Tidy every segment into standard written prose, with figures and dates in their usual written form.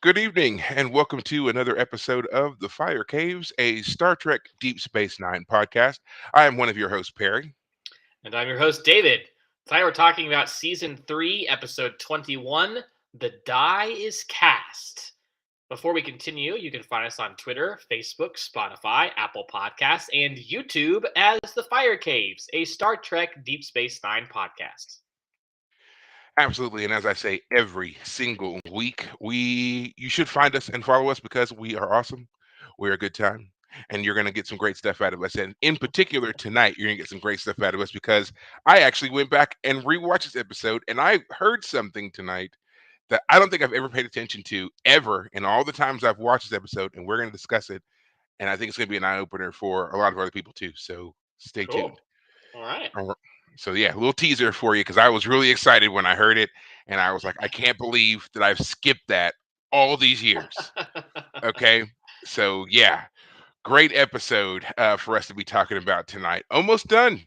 Good evening, and welcome to another episode of The Fire Caves, a Star Trek Deep Space Nine podcast. I am one of your hosts, Perry. And I'm your host, David. Today we're talking about Season 3, Episode 21, The Die is Cast. Before we continue, you can find us on Twitter, Facebook, Spotify, Apple Podcasts, and YouTube as The Fire Caves, a Star Trek Deep Space Nine podcast. Absolutely, and as I say every single week, you should find us and follow us because we are awesome. We're a good time, and you're going to get some great stuff out of us. And in particular, tonight, you're going to get some great stuff out of us because I actually went back and rewatched this episode, and I heard something tonight that I don't think I've ever paid attention to ever in all the times I've watched this episode, and we're going to discuss it. And I think it's going to be an eye opener for a lot of other people too. So stay tuned. Cool. All right. All right. So yeah, a little teaser for you because I was really excited when I heard it, and I was like, I can't believe that I've skipped that all these years. Okay, so yeah, great episode for us to be talking about tonight. Almost done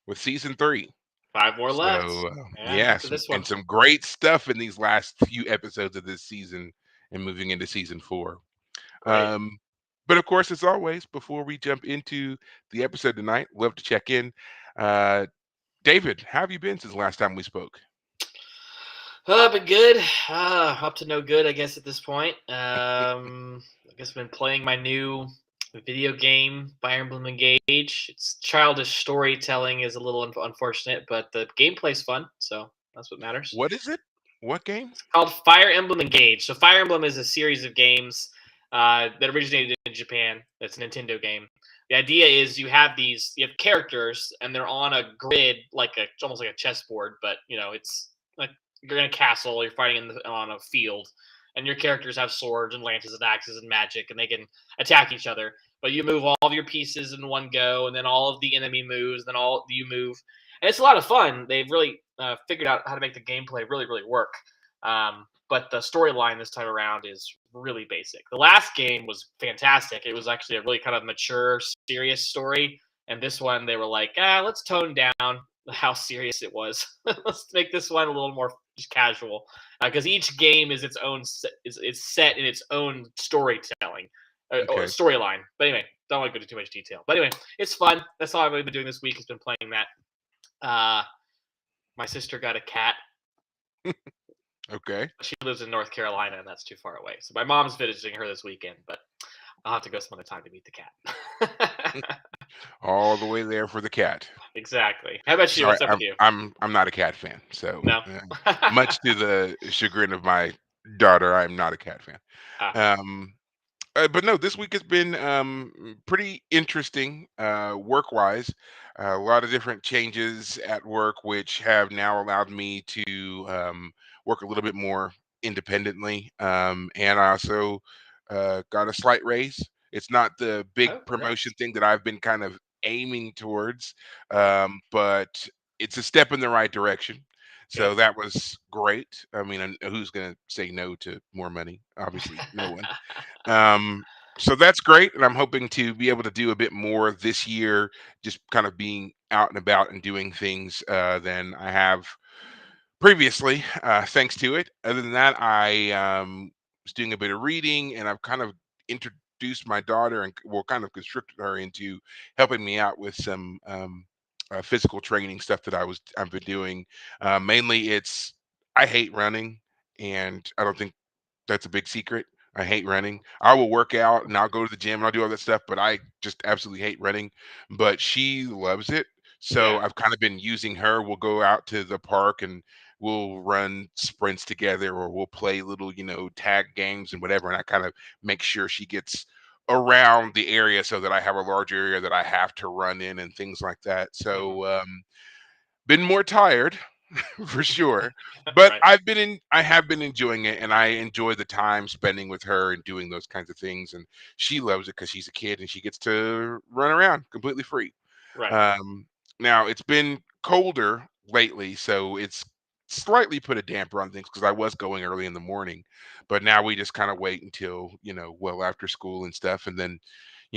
with season three. 5 more left. So Yeah, yeah, after this one. and some great stuff in these last few episodes of this season, and moving into season four. Great. Um, but of course, as always, before we jump into the episode tonight, love to check in. Uh, David, how have you been since the last time we spoke? But good. Up to no good, I guess, at this point. I guess I've been playing my new video game, Fire Emblem Engage. It's childish storytelling is a little unfortunate, but the gameplay's fun, so that's what matters. What is it? What game? It's called Fire Emblem Engage. So Fire Emblem is a series of games that originated in Japan. It's a Nintendo game. The idea is you have characters, and they're on a grid, it's almost like a chessboard, but it's like you're in a castle, you're fighting on a field, and your characters have swords and lances and axes and magic, and they can attack each other. But you move all of your pieces in one go, and then all of the enemy moves, then all you move, and it's a lot of fun. They've really figured out how to make the gameplay really, really work. But the storyline this time around is really basic. The last game was fantastic. It was actually a really kind of mature, serious story. And this one, they were like, let's tone down how serious it was. Let's make this one a little more just casual, because each game is its own is set in its own storytelling or Okay. storyline. But anyway, don't want to go into too much detail. But anyway, it's fun. That's all I've really been doing this week. Has been playing that. Uh, my sister got a cat. Okay. She lives in North Carolina, and that's too far away. So my mom's visiting her this weekend, but I'll have to go some other time to meet the cat. All the way there for the cat. Exactly. How about you? Sorry, What's up with you? I'm not a cat fan. So No. much to the chagrin of my daughter, I'm not a cat fan. Ah, Um, but no, this week has been pretty interesting work wise. A lot of different changes at work, which have now allowed me to work a little bit more independently. And I also got a slight raise. It's not the big oh, promotion nice. thing that I've been kind of aiming towards, but it's a step in the right direction. So Good. that was great. I mean, and who's going to say no to more money? Obviously, no one. Um, so that's great, and I'm hoping to be able to do a bit more this year, just kind of being out and about and doing things than I have previously, thanks to it. Other than that, I was doing a bit of reading, and I've kind of introduced my daughter and well, kind of constricted her into helping me out with some physical training stuff that I've been doing. Mainly, it's I hate running, and I don't think that's a big secret. I hate running. I will work out and I'll go to the gym and I'll do all that stuff, but I just absolutely hate running. But she loves it. So Yeah. I've kind of been using her. We'll go out to the park and we'll run sprints together or we'll play little, tag games and whatever. And I kind of make sure she gets around the area so that I have a large area that I have to run in and things like that. Mhm. So been more tired for sure. But Right. I have been enjoying it and I enjoy the time spending with her and doing those kinds of things. And she loves it because she's a kid and she gets to run around completely free. Right. Um, Now it's been colder lately, so it's slightly put a damper on things because I was going early in the morning, but now we just kind of wait until, well after school and stuff. And then,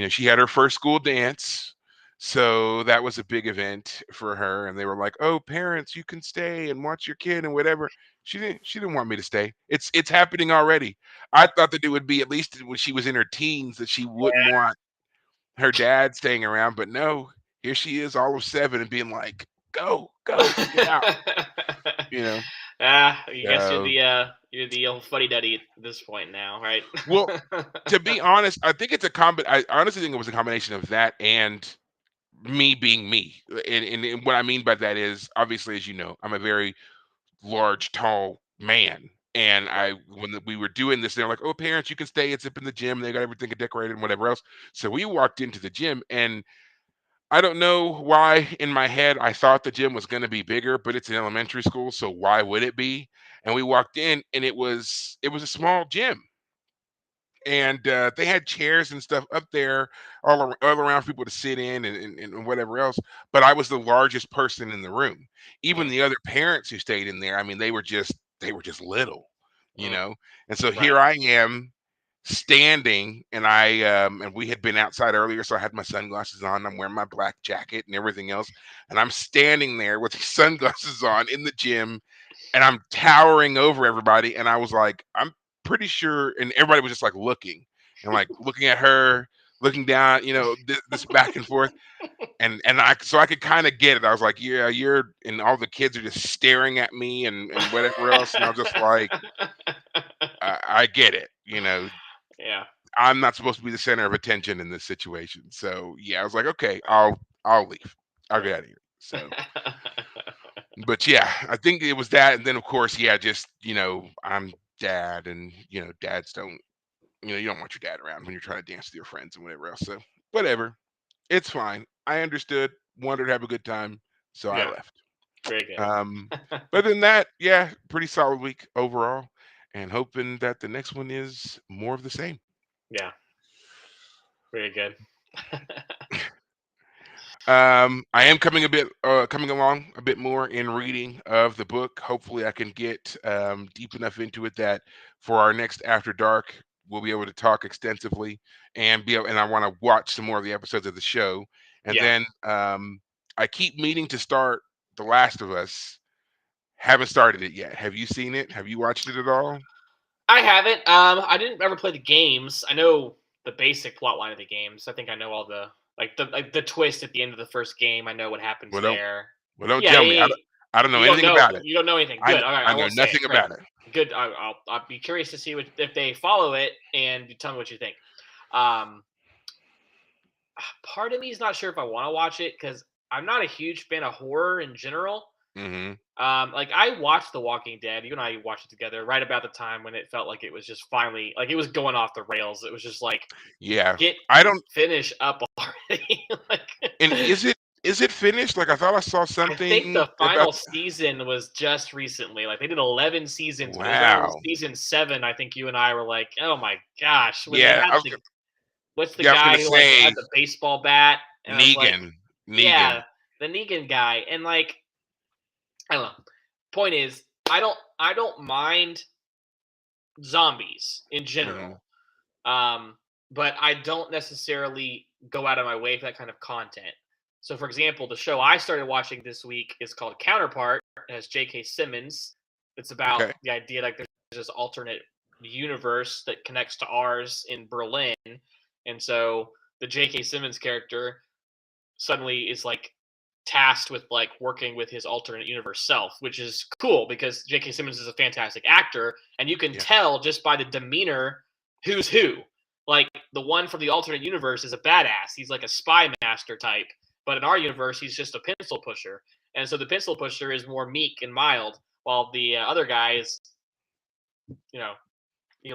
she had her first school dance. So that was a big event for her. And they were like, oh, parents, you can stay and watch your kid and whatever. She didn't want me to stay. It's happening already. I thought that it would be at least when she was in her teens that she wouldn't want her dad staying around, but no, here she is, all of 7, and being like, "Go, go, get out," you know? I guess So, you're the old fuddy duddy at this point now, right? well, to be honest, I think it's a I honestly think it was a combination of that and me being me. And what I mean by that is, obviously, as you know, I'm a very large, tall man. And Right. we were doing this, they're like, "Oh, parents, you can stay. It's up in the gym. They got everything decorated and whatever else." So we walked into the gym, and I don't know why in my head I thought the gym was going to be bigger, but it's an elementary school, so why would it be? And we walked in, and it was a small gym, and they had chairs and stuff up there all around for people to sit in and whatever else. But I was the largest person in the room. Even Mm, the other parents who stayed in there, I mean, they were just little, you mm, know. And so here right. I am standing, and and we had been outside earlier, so I had my sunglasses on. I'm wearing my black jacket and everything else, and I'm standing there with these sunglasses on in the gym, and I'm towering over everybody. And I was like, I'm pretty sure, and everybody was just like looking and like looking at her, looking down, this back and forth. And I could kind of get it. I was like, yeah, and all the kids are just staring at me and whatever else. And I was just like, I get it. Yeah. I'm not supposed to be the center of attention in this situation. So yeah, I was like, okay, I'll leave. I'll get out of here. So, but yeah, I think it was that. And then of course, yeah, just, I'm dad, and dads don't, you don't want your dad around when you're trying to dance with your friends and whatever else. So whatever. It's fine. I understood, wanted to have a good time, so I Yeah. left. Very good. Um, but than that, yeah, pretty solid week overall, and hoping that the next one is more of the same. Yeah. Very good. I am coming along a bit more in reading of the book. Hopefully, I can get deep enough into it that for our next After Dark, we'll be able to talk extensively and I want to watch some more of the episodes of the show. And Yeah. then I keep meaning to start The Last of Us. Haven't started it yet. Have you seen it? Have you watched it at all? I haven't. I didn't ever play the games. I know the basic plot line of the games. I think I know all the the twist at the end of the first game. I know what happens Well, don't there. well don't Yeah, tell yeah, me. yeah. I don't know You don't anything know. about it. You don't know anything. I Good. All right. I I know won't say it. nothing Great. about it. Good. I'll be curious to see if they follow it and you tell me what you think. Um, Part of me is not sure if I want to watch it because I'm not a huge fan of horror in general. Hmm. Like I watched The Walking Dead. You and I watched it together right about the time when it felt like it was just finally like it was going off the rails. It was just like Yeah, get I don't. finish up already. Like And is it finished? Like I thought I saw I think something the about. final season was just recently. Like they did 11 seasons, but it was only on Wow. season 7. I think you and I were like, "Oh my gosh!" When they Yeah, had the what's the yeah, I was guy gonna who like say had the baseball bat, and I was like, Negan. Negan. "Yeah, the Negan guy," and like I don't know. Point is, I don't mind zombies in Hmm. general. But I don't necessarily go out of my way for that kind of content. So, for example, the show I started watching this week is called Counterpart. It has J.K. Simmons. It's about Okay. the idea like there's this alternate universe that connects to ours in Berlin, and so the J.K. Simmons character suddenly is like tasked with like working with his alternate universe self, which is cool because J.K. Simmons is a fantastic actor, and you can Yeah. tell just by the demeanor who's who. Like the one from the alternate universe is a badass. He's like a spy master type, but in our universe, he's just a pencil pusher. And so the pencil pusher is more meek and mild, while the other guy is, you know,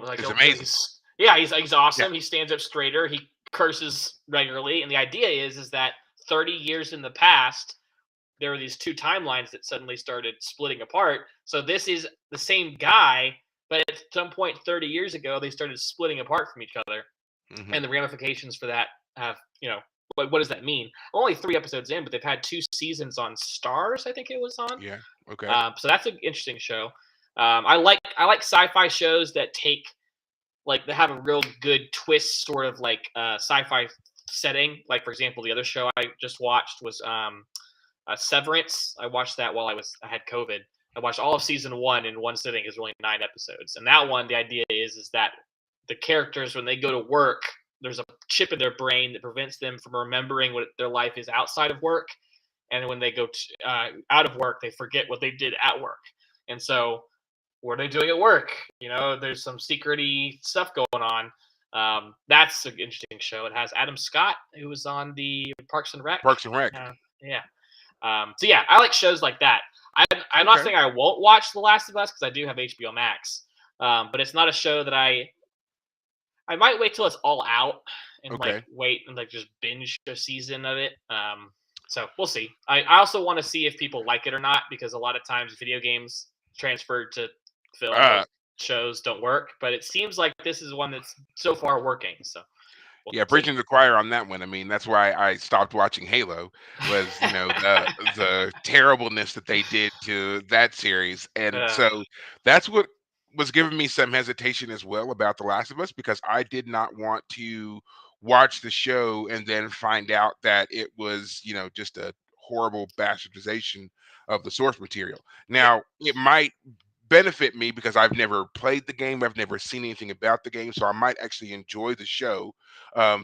like It's amazing. he's yeah, he's Yeah. awesome. He stands up straighter. He curses regularly, and the idea is that 30 years in the past, there were these two timelines that suddenly started splitting apart. So this is the same guy, but at some point 30 years ago, they started splitting apart from each other, Hmm. and the ramifications for that have, what does that mean? Only 3 episodes in, but they've had 2 seasons on Stars. I think it was on. Yeah. Okay. So that's an interesting show. I like sci-fi shows that take like they have a real good twist, sort of like sci-fi setting. Like for example, the other show I just watched was Severance. I watched that while I had COVID. I watched all of season 1 in one sitting. It's only 9 episodes, and that one, the idea is that the characters, when they go to work, there's a chip in their brain that prevents them from remembering what their life is outside of work, and when they go out of work, they forget what they did at work. And so, what are they doing at work? There's some secrety stuff going on. That's an interesting show. It has Adam Scott, who was on the Parks and Rec. Parks and Rec. Yeah. So yeah, I like shows like that. I'm not saying I won't watch The Last of Us because I do have HBO Max, but it's not a show that I might wait till it's all out and wait and just binge a season of it. So we'll see. I also want to see if people like it or not, because a lot of times video games transferred to film shows don't work. But it seems like this is one that's so far working. So preaching to the choir on that one. I mean, that's why I stopped watching Halo, was the terribleness that they did to that series, and so that's what was giving me some hesitation as well about The Last of Us, because I did not want to watch the show and then find out that it was just a horrible bastardization of the source material. Now, it might benefit me because I've never played the game, I've never seen anything about the game, so I might actually enjoy the show.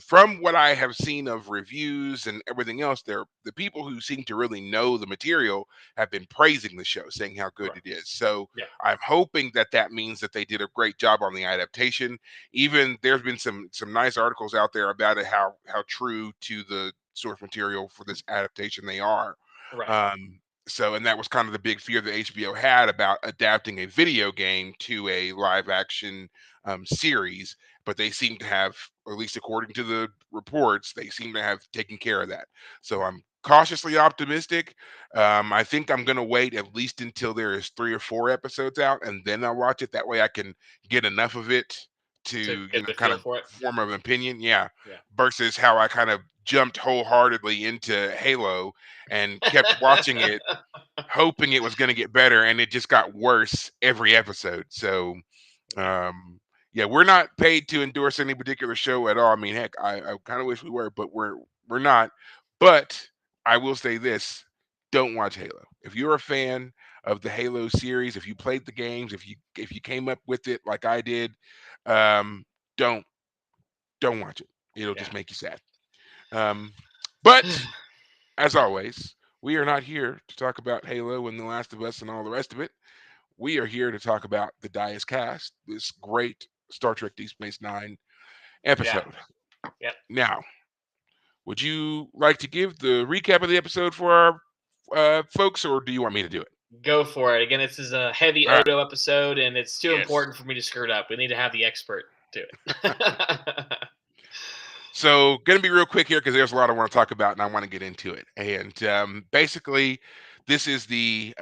From what I have seen of reviews and everything else, the people who seem to really know the material have been praising the show, saying how good it is. So I'm hoping that means that they did a great job on the adaptation. Even there's been some nice articles out there about it, how true to the source material for this adaptation they are. So, and that was kind of the big fear that HBO had about adapting a video game to a live action series, but they seem to have, or at least according to the reports, they seem to have taken care of that. So I'm cautiously optimistic. I think I'm going to wait at least until there is 3 or 4 episodes out, and then I'll watch it. That way I can get enough of it to kind of form an opinion. Versus how I kind of jumped wholeheartedly into Halo and kept watching it hoping it was going to get better, and it just got worse every episode. So we're not paid to endorse any particular show at all. I mean, heck, I kind of wish we were, but we're not. But I will say this: don't watch Halo. If you're a fan of the Halo series, if you played the games, if you came up with it like I did, don't watch it. It'll just make you sad. But as always, we are not here to talk about Halo and The Last of Us and all the rest of it. We are here to talk about the Dias Cast, this great Star Trek Deep Space Nine episode. Now, would you like to give the recap of the episode for our folks, or do you want me to do it? Go for it. Again, this is a heavy Odo episode, and it's too important for me to screw it up. We need to have the expert do it. So, going to be real quick here because there's a lot I want to talk about, and I want to get into it. And basically, this is the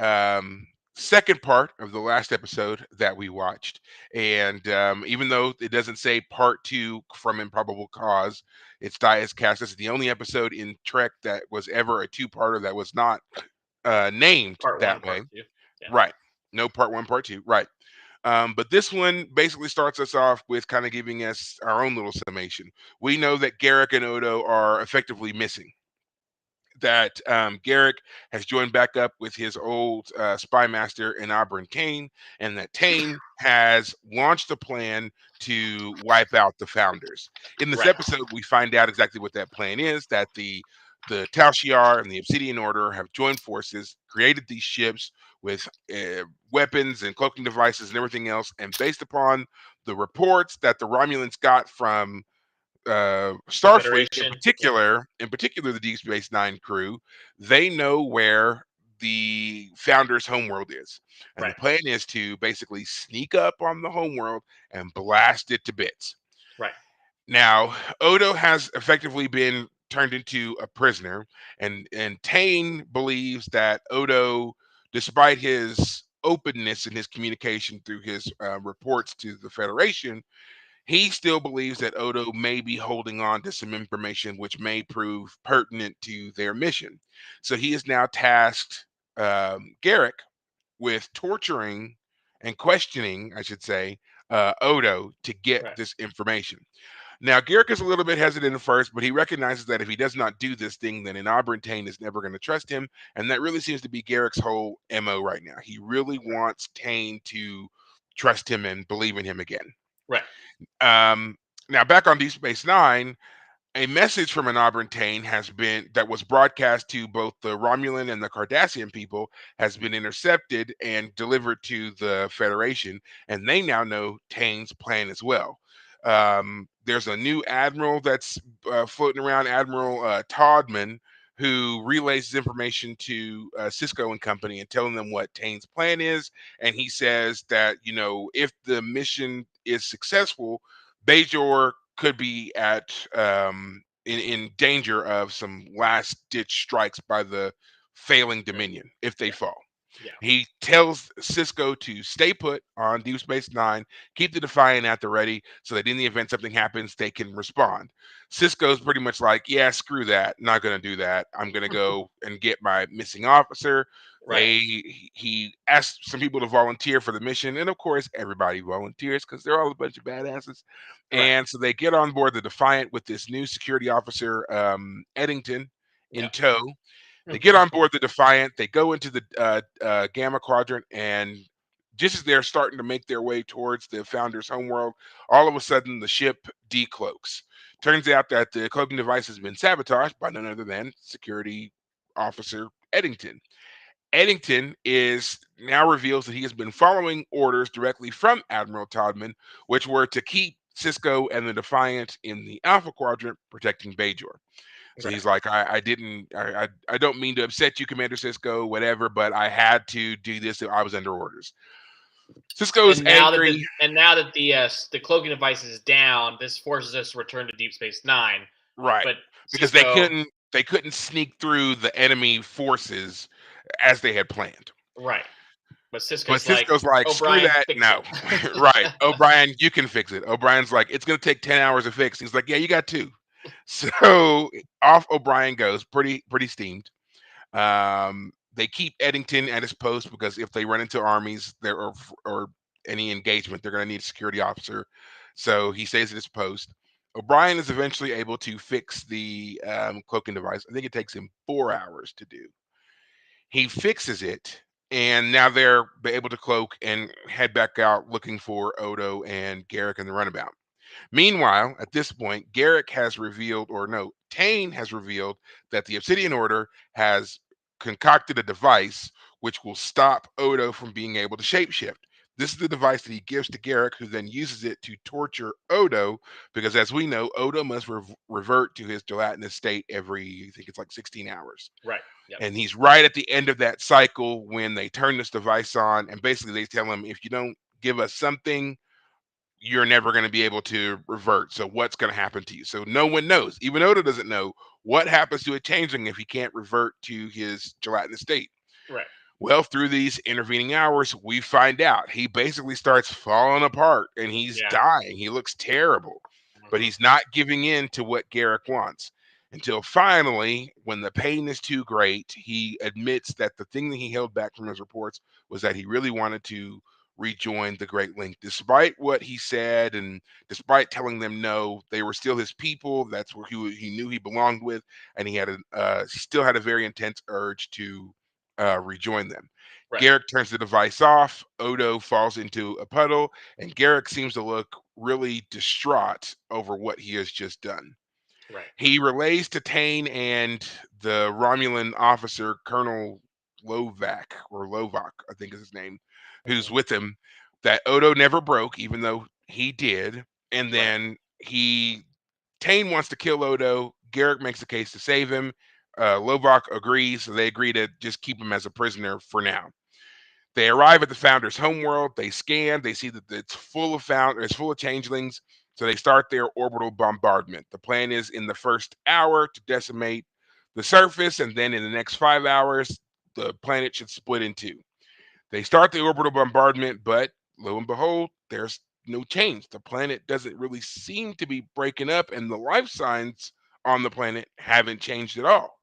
second part of the last episode that we watched. And even though it doesn't say part 2 from Improbable Cause, it's Dias Cast. This is the only episode in Trek that was ever a 2-parter that was not named part that 1, way. Part 2. Right. No part 1, part 2. Right. But this one basically starts us off with kind of giving us our own little summation. We know that Garak and Odo are effectively missing. That Garak has joined back up with his old spy master Enabran Tain, and that Tain has launched a plan to wipe out the Founders. In this episode, we find out exactly what that plan is, that the Tal Shiar and the Obsidian Order have joined forces, created these ships with weapons and cloaking devices and everything else. And based upon the reports that the Romulans got from Starfleet in particular the Deep Space Nine crew, they know where the Founders' homeworld is. And the plan is to basically sneak up on the homeworld and blast it to bits. Now, Odo has effectively been turned into a prisoner, and Tain believes that Odo, despite his openness in his communication through his reports to the Federation, he still believes that Odo may be holding on to some information which may prove pertinent to their mission. So he is now tasked Garak with torturing and questioning, I should say, Odo to get this information. Now, Garak is a little bit hesitant at first, but he recognizes that if he does not do this thing, then Enabran Tain is never going to trust him. And that really seems to be Garak's whole MO right now. He really wants Tain to trust him and believe in him again. Right. Um, Now back on Deep Space Nine, a message from an Auburn Tain has been that was broadcast to both the Romulan and the Cardassian people has been intercepted and delivered to the Federation, and they now know Tain's plan as well. There's a new admiral that's floating around, Admiral Todman, who relays his information to Cisco and company and telling them what Tain's plan is. And he says that, if the mission is successful, Bajor could be in danger of some last ditch strikes by the failing Dominion if they Yeah. fall. Yeah. He tells Cisco to stay put on Deep Space Nine, keep the Defiant at the ready, so that in the event something happens, they can respond. Cisco's pretty much like, yeah, screw that, not gonna do that. I'm gonna go and get my missing officer. Right. He asked some people to volunteer for the mission, and of course, everybody volunteers because they're all a bunch of badasses. Right. And so they get on board the Defiant with this new security officer, Eddington, in Yep. tow. They get on board the Defiant. They go into the Gamma Quadrant, and just as they're starting to make their way towards the Founder's homeworld, all of a sudden the ship decloaks. Turns out that the cloaking device has been sabotaged by none other than Security Officer Eddington. Eddington is now reveals that he has been following orders directly from Admiral Todman, which were to keep Cisco and the Defiant in the Alpha Quadrant, protecting Bajor. So Right. he's like, I don't mean to upset you, Commander Cisco, whatever, but I had to do this. I was under orders. Cisco's And now that angry, the cloaking device is down, this forces us to return to Deep Space Nine. right? But Because Cisco, they couldn't sneak through the enemy forces as they had planned. right? But But Cisco's like, Cisco's like, screw O'Brien, that, fix no. it. Right. O'Brien, you can fix it. O'Brien's like, it's gonna take 10 hours to fix. He's like, yeah, you got two. So off O'Brien goes, pretty steamed. They keep Eddington at his post because if they run into armies there or any engagement, they're going to need a security officer. So he stays at his post. O'Brien is eventually able to fix the cloaking device. I think it takes him 4 hours to do. He fixes it, and now they're able to cloak and head back out looking for Odo and Garrick in the runabout. Meanwhile, at this point, Garrick has revealed, or no, Tain has revealed that the Obsidian Order has concocted a device which will stop Odo from being able to shapeshift. This is the device that he gives to Garrick, who then uses it to torture Odo, because as we know, Odo must revert to his gelatinous state every, I think it's like 16 hours. Right. Yep. And he's right at the end of that cycle when they turn this device on, and basically they tell him, if you don't give us something, you're never going to be able to revert. So what's going to happen to you? So no one knows. Even Oda doesn't know what happens to a changeling if he can't revert to his gelatinous state. Right. Well, through these intervening hours, we find out he basically starts falling apart and he's Yeah. dying. He looks terrible, but Mhm. he's not giving in to what Garrick wants. Until finally, when the pain is too great, he admits that the thing that he held back from his reports was that he really wanted to rejoin the Great Link. Despite what he said and despite telling them no, they were still his people. That's where he knew he belonged with, and he had still had a very intense urge to rejoin them. Right. Garrick turns the device off. Odo falls into a puddle, and Garrick seems to look really distraught over what he has just done. Right. He relays to Tain and the Romulan officer, Colonel Lovak, I think is his name, who's Mhm. with him, that Odo never broke, even though he did. And Right. then Tain wants to kill Odo. Garrick makes a case to save him. Lovak agrees, so they agree to just keep him as a prisoner for now. They arrive at the Founder's homeworld. They scan. They see that it's full of changelings. So they start their orbital bombardment. The plan is in the first hour to decimate the surface, and then in the next 5 hours, the planet should split in two. They start the orbital bombardment, but lo and behold, there's no change. The planet doesn't really seem to be breaking up, and the life signs on the planet haven't changed at all.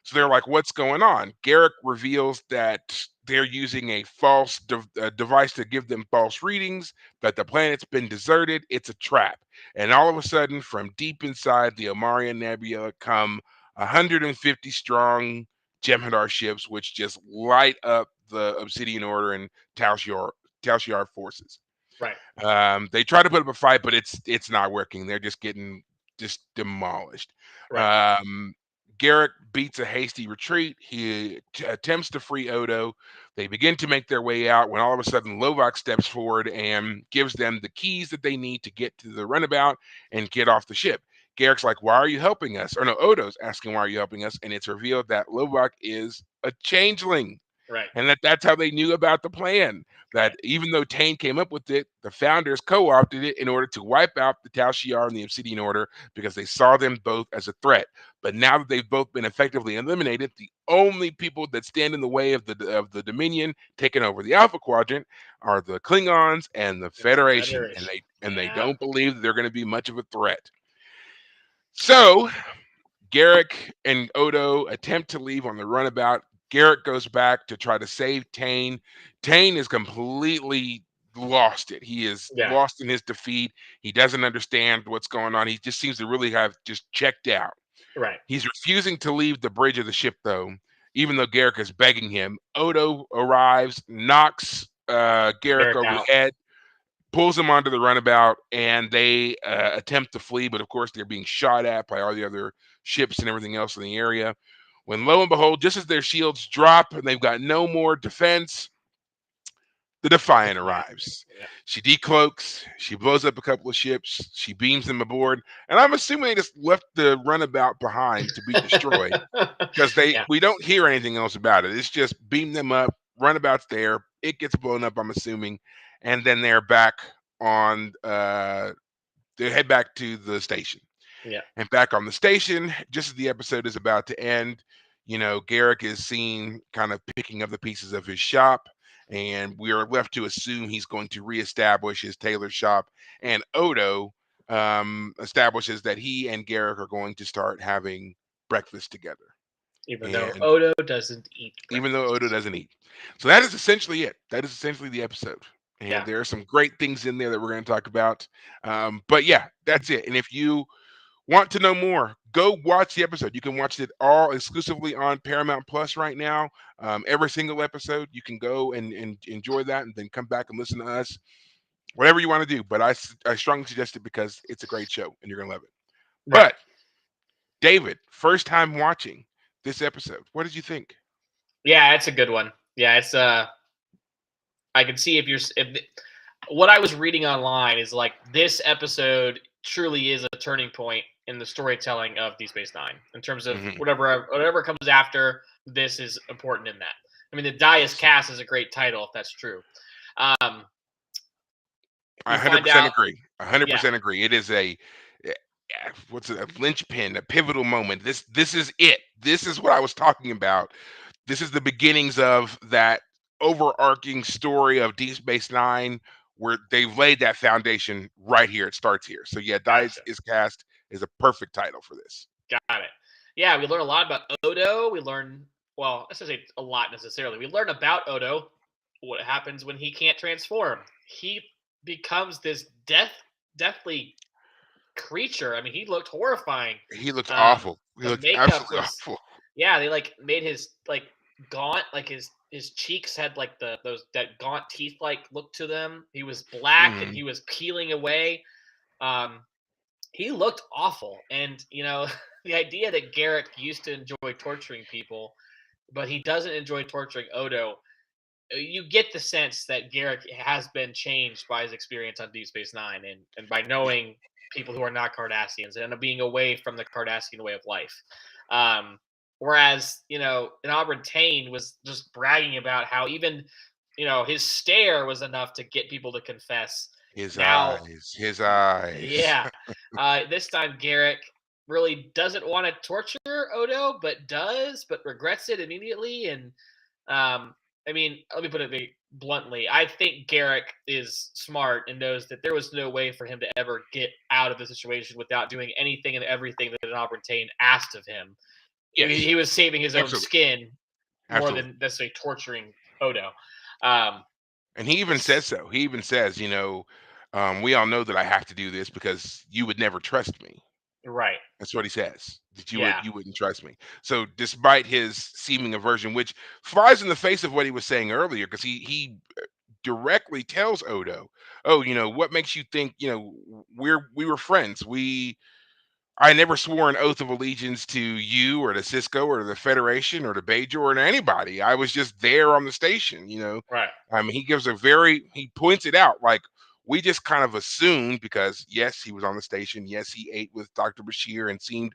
So they're Right. like, what's going on? Garrick reveals that they're using a false device to give them false readings, that the planet's been deserted. It's a trap. And all of a sudden, from deep inside the Omarion Nebula come 150 strong Jem'Hadar ships, which just light up the Obsidian Order and Tal Shiar forces. Right. They try to put up a fight, but it's not working. They're just getting just demolished. Right. Um, Garrick beats a hasty retreat. He attempts to free Odo. They begin to make their way out when all of a sudden Lovak steps forward and gives them the keys that they need to get to the runabout and get off the ship. Garrick's like, "Why are you helping us?" Or no, Odo's asking, "Why are you helping us?" And it's revealed that Lovak is a changeling, Right. and that's how they knew about the plan. That Right. even though Tane came up with it, the founders co-opted it in order to wipe out the Tal Shiar and the Obsidian Order because they saw them both as a threat. But now that they've both been effectively eliminated, the only people that stand in the way of the Dominion taking over the Alpha Quadrant are the Klingons and the And the Federation, and Federation. they Yeah. don't believe that they're going to be much of a threat. So Garrick and Odo attempt to leave on the runabout. Garrick goes back to try to save Tane. Tane is completely lost it. He is Yeah. lost in his defeat. He doesn't understand what's going on. He just seems to really have just checked out. Right. He's refusing to leave the bridge of the ship, though, even though Garrick is begging him. Odo arrives, knocks Garrick Garrick over the out. head, pulls him onto the runabout, and they attempt to flee, but of course they're being shot at by all the other ships and everything else in the area. When lo and behold, just as their shields drop and they've got no more defense, the Defiant Defiant. arrives. Yeah. She decloaks, she blows up a couple of ships, she beams them aboard, and I'm assuming they just left the runabout behind to be destroyed because they Yeah. we don't hear anything else about it. It's just beam them up, runabout's there, it gets blown up, I'm assuming, and then they're back on they head back to the station. Yeah. And back on the station, just as the episode is about to end, Garrick is seen kind of picking up the pieces of his shop, and we are left to assume he's going to reestablish his tailor shop. And Odo establishes that he and Garrick are going to start having breakfast together. Even though And Odo doesn't eat even though Odo breakfast. doesn't eat. So that is essentially it. That is essentially the episode. And Yeah. there are some great things in there that we're going to talk about. But yeah, that's it. And if you want to know more, go watch the episode. You can watch it all exclusively on Paramount Plus right now. Every single episode, you can go and enjoy that and then come back and listen to us, whatever you want to do. But I strongly suggest it because it's a great show and you're going to love it. Right. But David, first time watching this episode, what did you think? Yeah, it's a good one. Yeah, it's I can see what I was reading online is like this episode truly is a turning point in the storytelling of Deep Space Nine in terms of Mhm. whatever comes after. This is important in that. I mean, the Dias Cast is a great title if that's true. Um, I we find 100% out, agree. yeah, 100% agree. It is eh, what's it, a linchpin, a pivotal moment. This is it. This is what I was talking about. This is the beginnings of that overarching story of Deep Space Nine, where they've laid that foundation right here. It starts here. So yeah, Dice gotcha, is Cast is a perfect title for this. got it. Yeah, we learn a lot about Odo. We learn, well, I should say a lot necessarily. We learn about Odo, what happens when he can't transform. He becomes this deathly creature. I mean, he looked horrifying. He looked Um, awful. He the looked makeup absolutely was, awful. yeah, they like made his like gaunt, like his cheeks had like those that gaunt teeth like look to them. He was black and Mhm. he was peeling away. Um, he looked awful, and the idea that Garrick used to enjoy torturing people, but he doesn't enjoy torturing Odo. You get the sense that Garrick has been changed by his experience on Deep Space Nine and by knowing people who are not Cardassians and being away from the Cardassian way of life. Whereas, an Auburn Tane was just bragging about how even, his stare was enough to get people to confess. His Now, eyes. His eyes. yeah, this time Garrick really doesn't want to torture Odo, but regrets it immediately. And I mean, let me put it bluntly. I think Garrick is smart and knows that there was no way for him to ever get out of the situation without doing anything and everything that an Auburn Tane asked of him. Yes, He was saving his own absolutely. skin more Absolutely. than necessarily torturing Odo. Um, And he even says so. He even says, we all know that I have to do this because you would never trust me. right. That's what he says. That Yeah. you wouldn't trust me. So despite his seeming aversion, which flies in the face of what he was saying earlier, because he directly tells Odo, "Oh, what makes you think, we were friends. I never swore an oath of allegiance to you or to Cisco or to the Federation or to Bajor or to anybody. I was just there on the station. Right. I mean, he points it out like we just kind of assumed because yes, he was on the station. Yes, he ate with Dr. Bashir and seemed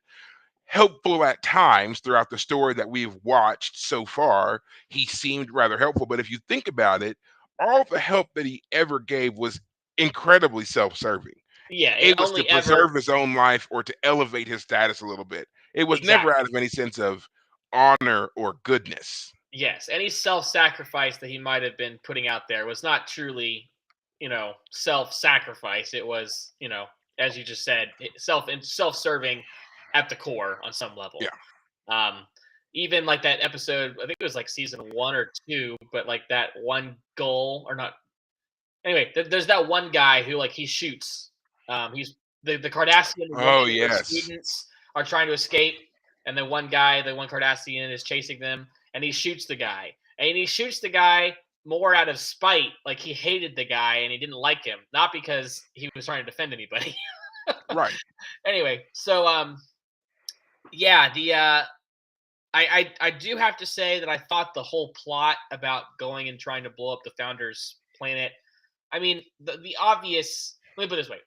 helpful at times throughout the story that we've watched so far. He seemed rather helpful, but if you think about it, all the help that he ever gave was incredibly self-serving. Yeah, it It was to only preserve ever his own life or to elevate his status a little bit. It was never exactly. out of any sense of honor or goodness. Yes, any self-sacrifice that he might have been putting out there was not truly, self-sacrifice. It was, as you just said, self-serving at the core on some level. Yeah. Um, Even like that episode, I think it was like season 1 or 2, but like that one goal or not. Anyway, there's that one guy who like he shoots. He's the Cardassian woman Oh, and her yes. students are trying to escape, and the one guy, the one Cardassian, is chasing them, and he shoots the guy, and he shoots the guy more out of spite, like he hated the guy and he didn't like him, not because he was trying to defend anybody. Right. Anyway, so yeah, the I do have to say that I thought the whole plot about going and trying to blow up the founder's planet. I mean, the obvious. Let me put it this way: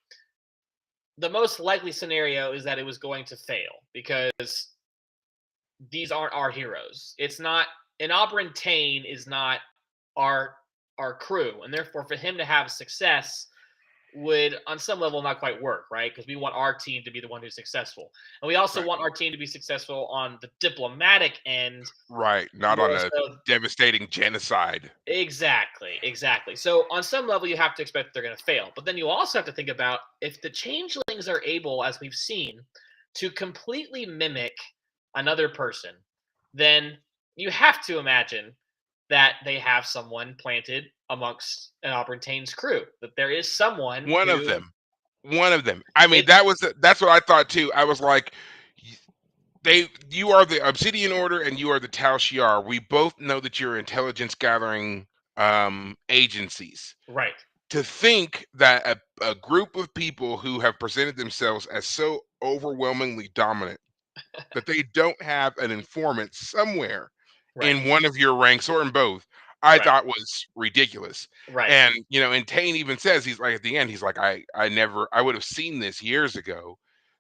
the most likely scenario is that it was going to fail because these aren't our heroes. It's not. And Oberyn Tane is not our our crew, and therefore, for him to have success would on some level not quite work, right? Because we want our team to be the one who's successful. And we also Right. want our team to be successful on the diplomatic end Right. Not on more a so. devastating genocide. Exactly, exactly. So on some level you have to expect they're going to fail. But then you also have to think about if the changelings are able, as we've seen, to completely mimic another person, then you have to imagine that they have someone planted amongst an Auburn Tane's crew. That there is someone One of who them. One of them. I mean, it, that's what I thought too. I was like, you are the Obsidian Order and you are the Tal Shiar. We both know that you're intelligence gathering agencies. right. To think that a group of people who have presented themselves as so overwhelmingly dominant that they don't have an informant somewhere Right. in one of your ranks or in both, I Right. thought was ridiculous. Right. And and Tane even says, he's like, at the end, he's like, I would have seen this years ago.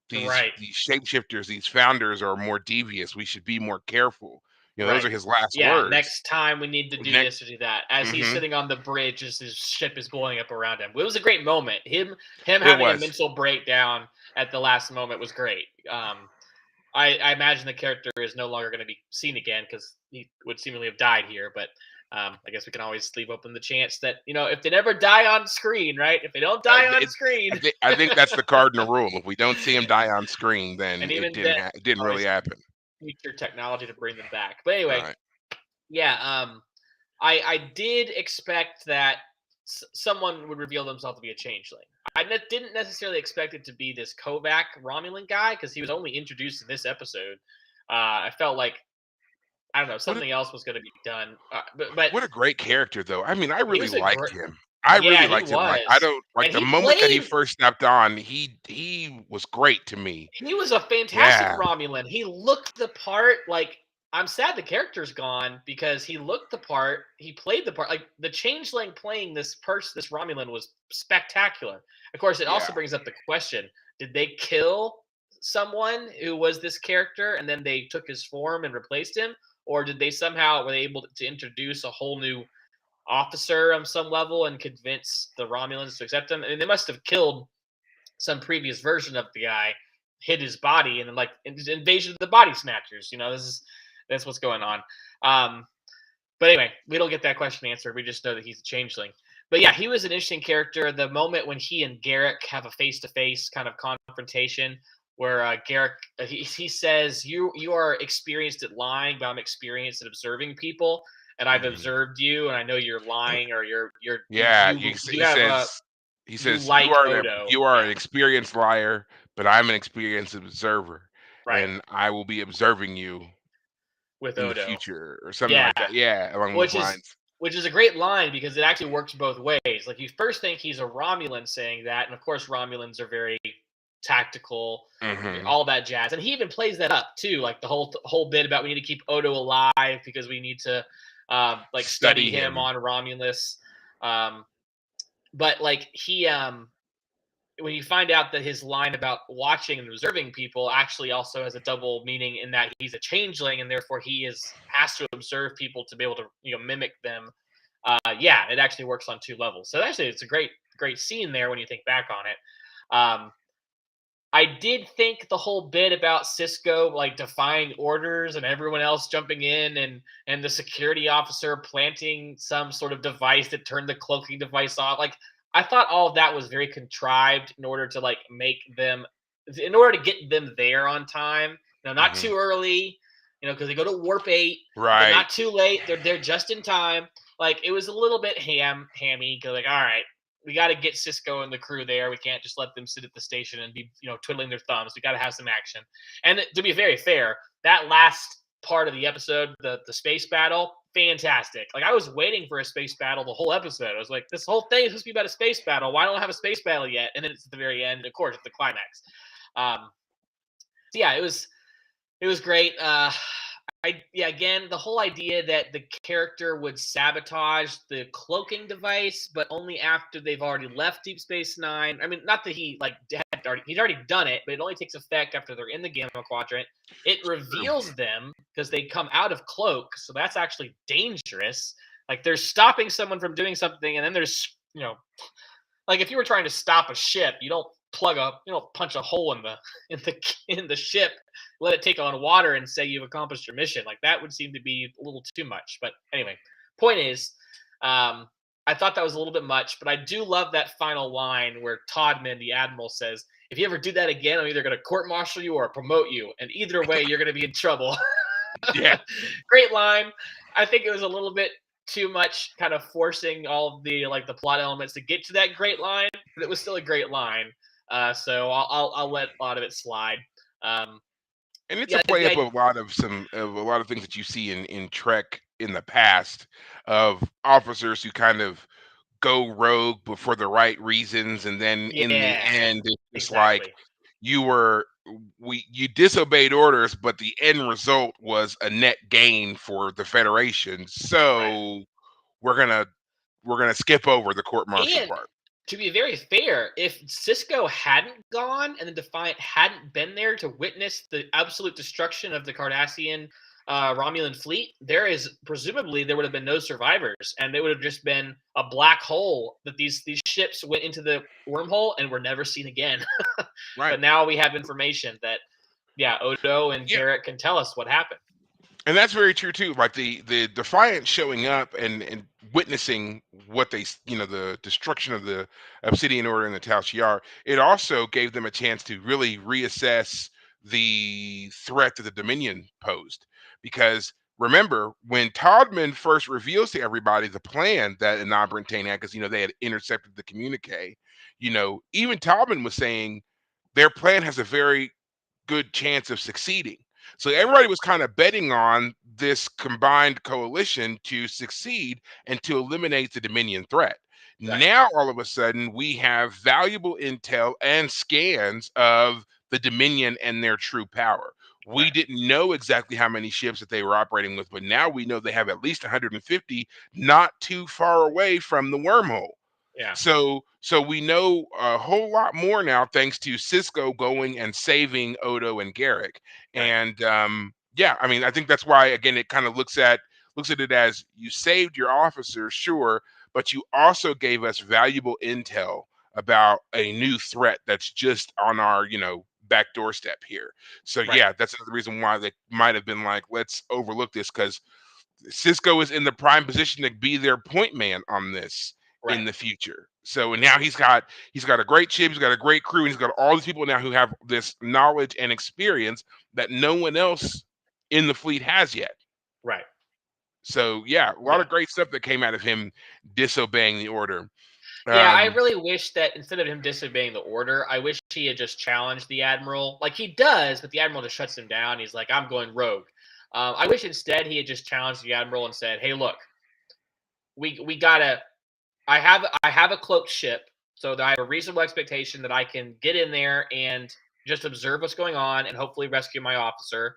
These Right. these shapeshifters, these founders are more devious. We should be more careful. Those Right. are his last Yeah, words. next time we need to do Next, this or do that. As he's hmm sitting on the bridge as his ship is blowing up around him. It was a great moment. Him it having a was. mental breakdown at the last moment was great. I imagine the character is no longer going to be seen again because he would seemingly have died here. But I guess we can always leave open the chance that if they never die on screen, right? If they don't I, die on it, screen, I think that's the cardinal rule. If we don't see him die on screen, then and it even didn't then, it didn't really always happen. future technology to bring them back. But anyway, Right. yeah, I did expect that someone would reveal themselves to be a changeling. Didn't necessarily expect it to be this Kovac Romulan guy because he was only introduced in this episode. I felt like I don't know What a, something else was going to be done, but what a great character, though. I mean, I he really was a liked great. him. I Yeah, really he liked him. Like I was, don't like and the he moment that he played. first stepped on. He was great to me. He was a fantastic Yeah. Romulan. He looked the part. Like I'm sad the character's gone because he looked the part. He played the part. Like the changeling playing this Romulan was spectacular. Of course, it also Yeah. brings up the question: did they kill someone who was this character and then they took his form and replaced him, or did they somehow were they able to introduce a whole new officer on some level and convince the Romulans to accept him? I mean, they must have killed some previous version of the guy, hid his body, and then like invasion of the body snatchers. That's what's going on. Um, but anyway, we don't get that question answered. We just know that he's a changeling. But yeah, he was an interesting character. The moment when he and Garrick have a face-to-face kind of confrontation, where Garrick he says, "You are experienced at lying, but I'm experienced at observing people, and I've Mhm. observed you, and I know you're lying, or Yeah. you have a He you says like Odo." you are Yeah, an experienced liar, but I'm an experienced observer, right. and I will be observing you With in the Odo. future or something Yeah, like that. Yeah, along those which is lines. which is a great line because it actually works both ways. Like you first think he's a Romulan saying that, and of course Romulans are very tactical, Hmm. all that jazz. And he even plays that up too, like the whole bit about we need to keep Odo alive because we need to like study Study him him. on Romulus. Um, but like he when you find out that his line about watching and observing people actually also has a double meaning in that he's a changeling and therefore he has to observe people to be able to mimic them. Yeah, it actually works on two levels. So actually, it's a great scene there when you think back on it. I did think the whole bit about Cisco like defying orders and everyone else jumping in and the security officer planting some sort of device that turned the cloaking device off. Like I thought all of that was very contrived in order to like make them in order to get them there on time. Not Hmm. too early, because they go to warp 8, but Right. not too late. They're just in time. Like it was a little bit hammy because like all right, we got to get Cisco and the crew there. We can't just let them sit at the station and be, twiddling their thumbs. We got to have some action. And to be very fair, that last part of the episode, the space battle, fantastic. Like I was waiting for a space battle the whole episode. I was like, this whole thing is supposed to be about a space battle. Why don't I have a space battle yet? And then it's at the very end. Of course, it's the climax. So yeah, it was great. Again, the whole idea that the character would sabotage the cloaking device, but only after they've already left Deep Space Nine. I mean, not that he'd already done it, but it only takes effect after they're in the Gamma Quadrant. It True. reveals them because they come out of cloak, so that's actually dangerous. Like they're stopping someone from doing something, and then there's like if you were trying to stop a ship, you don't punch a hole in the ship, let it take on water, and say you've accomplished your mission. Like that would seem to be a little too much. But anyway, point is, I thought that was a little bit much, but I do love that final line where Todman, the admiral, says, "If you ever do that again, I'm either going to court-martial you or promote you, and either way, you're going to be in trouble." Yeah. Great line. I think it was a little bit too much kind of forcing all of the like the plot elements to get to that great line, but it was still a great line. So I'll let a lot of it slide. Um, And it's a yeah, play up of a lot of things that you see in Trek in the past of officers who kind of go rogue but for the right reasons, and then in the yeah, end it's just like exactly. you were you disobeyed orders, but the end result was a net gain for the Federation. Right. So we're gonna we're gonna skip over the court martial And part. to be very fair, if Cisco hadn't gone and the Defiant hadn't been there to witness the absolute destruction of the Cardassian Romulan fleet, there would have been no survivors, and they would have just been a black hole that these ships went into the wormhole and were never seen again. Right. But now we have information that yeah, Odo and Yeah. Garrett can tell us what happened. And that's very true too. Like the Defiant showing up and witnessing what the destruction of the Obsidian Order and the Tal Shiar, it also gave them a chance to really reassess the threat that the Dominion posed. Because remember, when Todman first reveals to everybody the plan that Anand Brentane had, because they had intercepted the communique, even Todman was saying their plan has a very good chance of succeeding. So Right. everybody was kind of betting on this combined coalition to succeed and to eliminate the Dominion threat. Right. Now, all of a sudden, we have valuable intel and scans of the Dominion and their true power. We Right. didn't know exactly how many ships that they were operating with, but now we know they have at least 150 not too far away from the wormhole. Yeah. So we know a whole lot more now thanks to Cisco going and saving Odo and Garrick. Right. And yeah, I mean, I think that's why again it kind of looks at it as you saved your officers, sure, but you also gave us valuable intel about a new threat that's just on our, back doorstep here. So Right. yeah, that's another reason why they might have been like, let's overlook this because Cisco is in the prime position to be their point man on this Right. in the future. So and now he's got a great ship, he's got a great crew, and he's got all these people now who have this knowledge and experience that no one else in the fleet has yet. Right. So yeah, a lot Yeah. of great stuff that came out of him disobeying the order. Yeah, I Um, really wish that instead of him disobeying the order, I wish he had just challenged the admiral. Like he does, but the admiral just shuts him down. He's like, "I'm going rogue." I wish instead he had just challenged the admiral and said, "Hey, look, we gotta. I have a cloaked ship, so that I have a reasonable expectation that I can get in there and just observe what's going on and hopefully rescue my officer.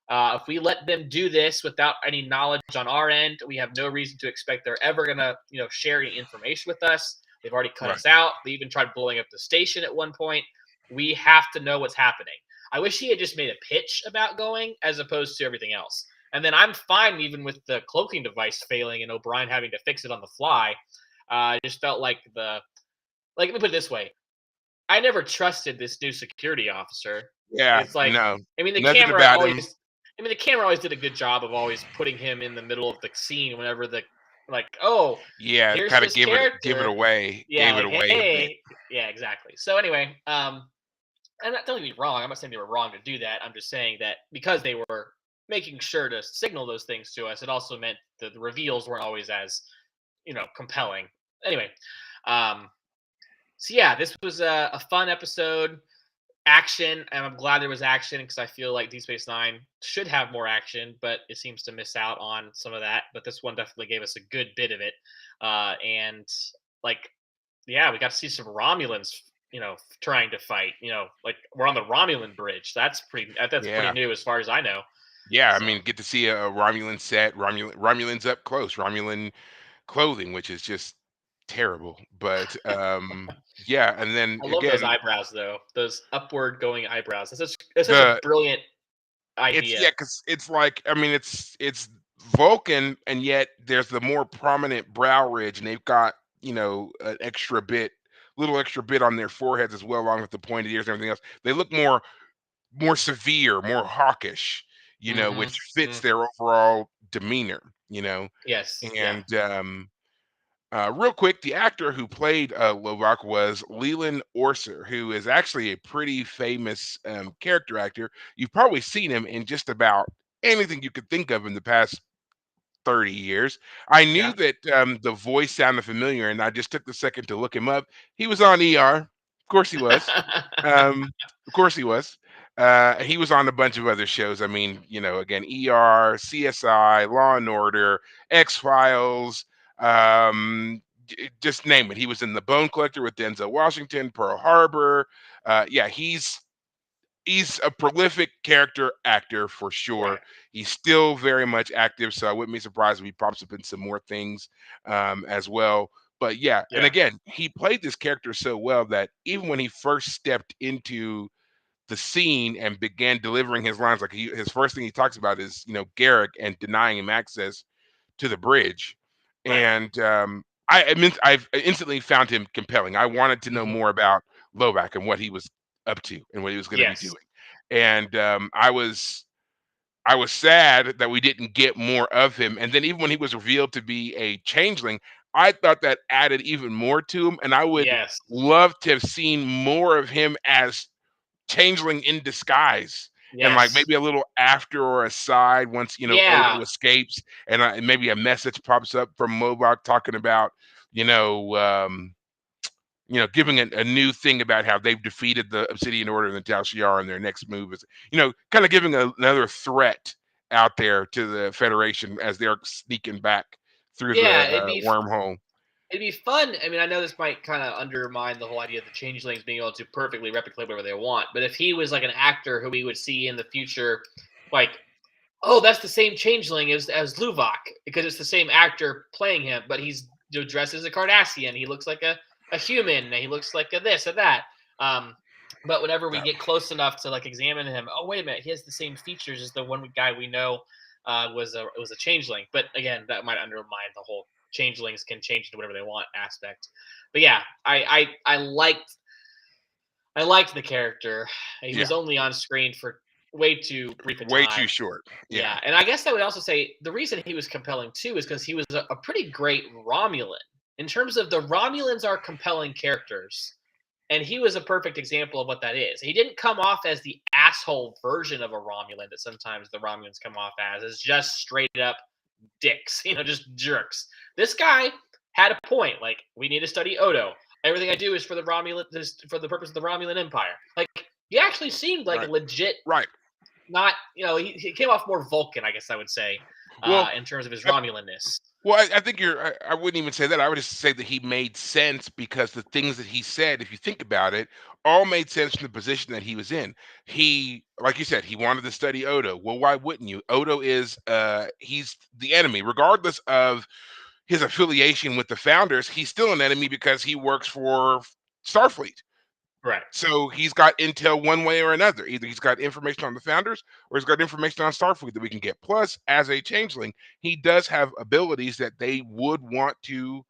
If we let them do this without any knowledge on our end, we have no reason to expect they're ever gonna, share any information with us. They've already cut Right. us out. They even tried blowing up the station at one point. We have to know what's happening. I wish he had just made a pitch about going as opposed to everything else. And then I'm fine even with the cloaking device failing and O'Brien having to fix it on the fly. I just felt like let me put it this way. I never trusted this new security officer. Yeah. It's like, No. I mean, the Nothing camera about him. always, the camera always did a good job of always putting him in the middle of the scene whenever oh, Yeah. here's Kind of this give it character. away. Yeah, Gave it like, away a bit. hey, yeah, exactly. So anyway, and don't get me wrong. I'm not saying they were wrong to do that. I'm just saying that because they were making sure to signal those things to us, it also meant that the reveals weren't always as compelling. Anyway, um, so yeah, this was a fun episode. Action, and I'm glad there was action because I feel like Deep Space Nine should have more action, but it seems to miss out on some of that. But this one definitely gave us a good bit of it, and like, yeah, we got to see some Romulans, trying to fight. Like we're on the Romulan bridge. That's pretty Yeah. new as far as I know. Yeah. I So mean, get to see a Romulan set, Romulans up close, Romulan clothing, which is just terrible. But yeah, and then I love those again, eyebrows though. Those upward going eyebrows. That's such a the brilliant it's yeah, idea. because it's like I mean, it's Vulcan, and yet there's the more prominent brow ridge, and they've got an extra bit, little extra bit on their foreheads as well, along with the pointed ears and everything else. They look more severe, more hawkish, Mm-hmm. which fits Mm. their overall demeanor, Yes. Yeah. and real quick, the actor who played Lovak was Leland Orser, who is actually a pretty famous character actor. You've probably seen him in just about anything you could think of in the past 30 years. I knew Yeah. that the voice sounded familiar, and I just took the second to look him up. He was on ER. Of course he was. Of course he was. He was on a bunch of other shows. I mean, again, ER, CSI, Law and Order, X Files, just name it. He was in The Bone Collector with Denzel Washington, Pearl Harbor. Yeah, he's a prolific character actor for sure. Right. He's still very much active, so I wouldn't be surprised if he pops up in some more things as well. But yeah, and Yeah. again, he played this character so well that even when he first stepped into the scene and began delivering his lines, like his first thing he talks about is Garrick and denying him access to the bridge, Right. and I've instantly found him compelling. I wanted to know Mhm. more about Lovak and what he was up to and what he was going to be Yes. doing, and I was sad that we didn't get more of him. And then even when he was revealed to be a changeling, I thought that added even more to him, and I would Yes. love to have seen more of him as changeling in disguise, and like Yes. maybe a little after or aside once Yeah. Odo escapes, and maybe a message pops up from Mobach talking about you know um giving a new thing about how they've defeated the Obsidian Order and the Tal Shiar, and their next move is kind of giving another threat out there to the Federation as they're sneaking back through the Yeah. wormhole. It'd be fun. I mean, I know this might kind of undermine the whole idea of the changelings being able to perfectly replicate whatever they want. But if he was like an actor who we would see in the future, like, oh, that's the same changeling as Luvok because it's the same actor playing him, but he's dressed as a Cardassian. He looks like a human. And he looks like a this or that. Um, but whenever we Uh, get close enough to like examine him, oh wait a minute, he has the same features as the one guy we know was a changeling. But again, that might undermine the whole changelings can change to whatever they want aspect. But yeah, I liked the character. He yeah, was only on screen for way too brief a way too time. short. Yeah, Yeah, and I guess I would also say the reason he was compelling too is because he was a pretty great Romulan. In terms of the Romulans are compelling characters, and he was a perfect example of what that is. He didn't come off as the asshole version of a Romulan that sometimes the Romulans come off as just straight up dicks, just jerks. This guy had a point. Like, we need to study Odo. Everything I do is for the for the purpose of the Romulan Empire. Like, he actually seemed like a right, legit, right. not, he came off more Vulcan, I guess I would say. Well, in terms of his I, Romulanness. I think I wouldn't even say that. I would just say that he made sense because the things that he said, if you think about it, all made sense from the position that he was in. He, like you said, he wanted to study Odo. Well, why wouldn't you? Odo is he's the enemy, regardless of his affiliation with the founders. He's still an enemy because he works for Starfleet. Right. So he's got intel one way or another. Either he's got information on the founders or he's got information on Starfleet that we can get. Plus, as a changeling, he does have abilities that they would want to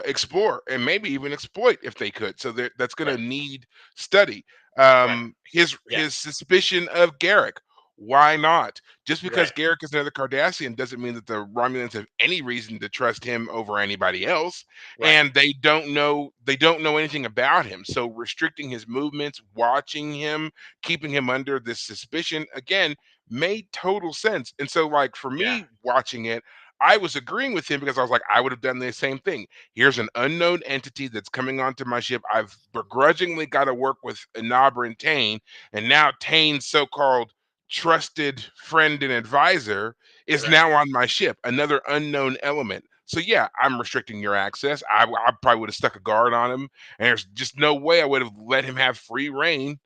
explore and maybe even exploit if they could. So that's going to Right. need study. Right. Yeah. His suspicion of Garrick. Why not? Just because Right. Garrick is another Cardassian doesn't mean that the Romulans have any reason to trust him over anybody else. Right. And they don't know anything about him. So restricting his movements, watching him, keeping him under this suspicion again made total sense. And so, like for Yeah. me watching it, I was agreeing with him because I was like, I would have done the same thing. Here's an unknown entity that's coming onto my ship. I've begrudgingly got to work with Inabra and Tane, and now Tane's so-called trusted friend and advisor is Right. now on my ship. Another unknown element. So yeah, I'm restricting your access. I probably would have stuck a guard on him, and there's just no way I would have let him have free reign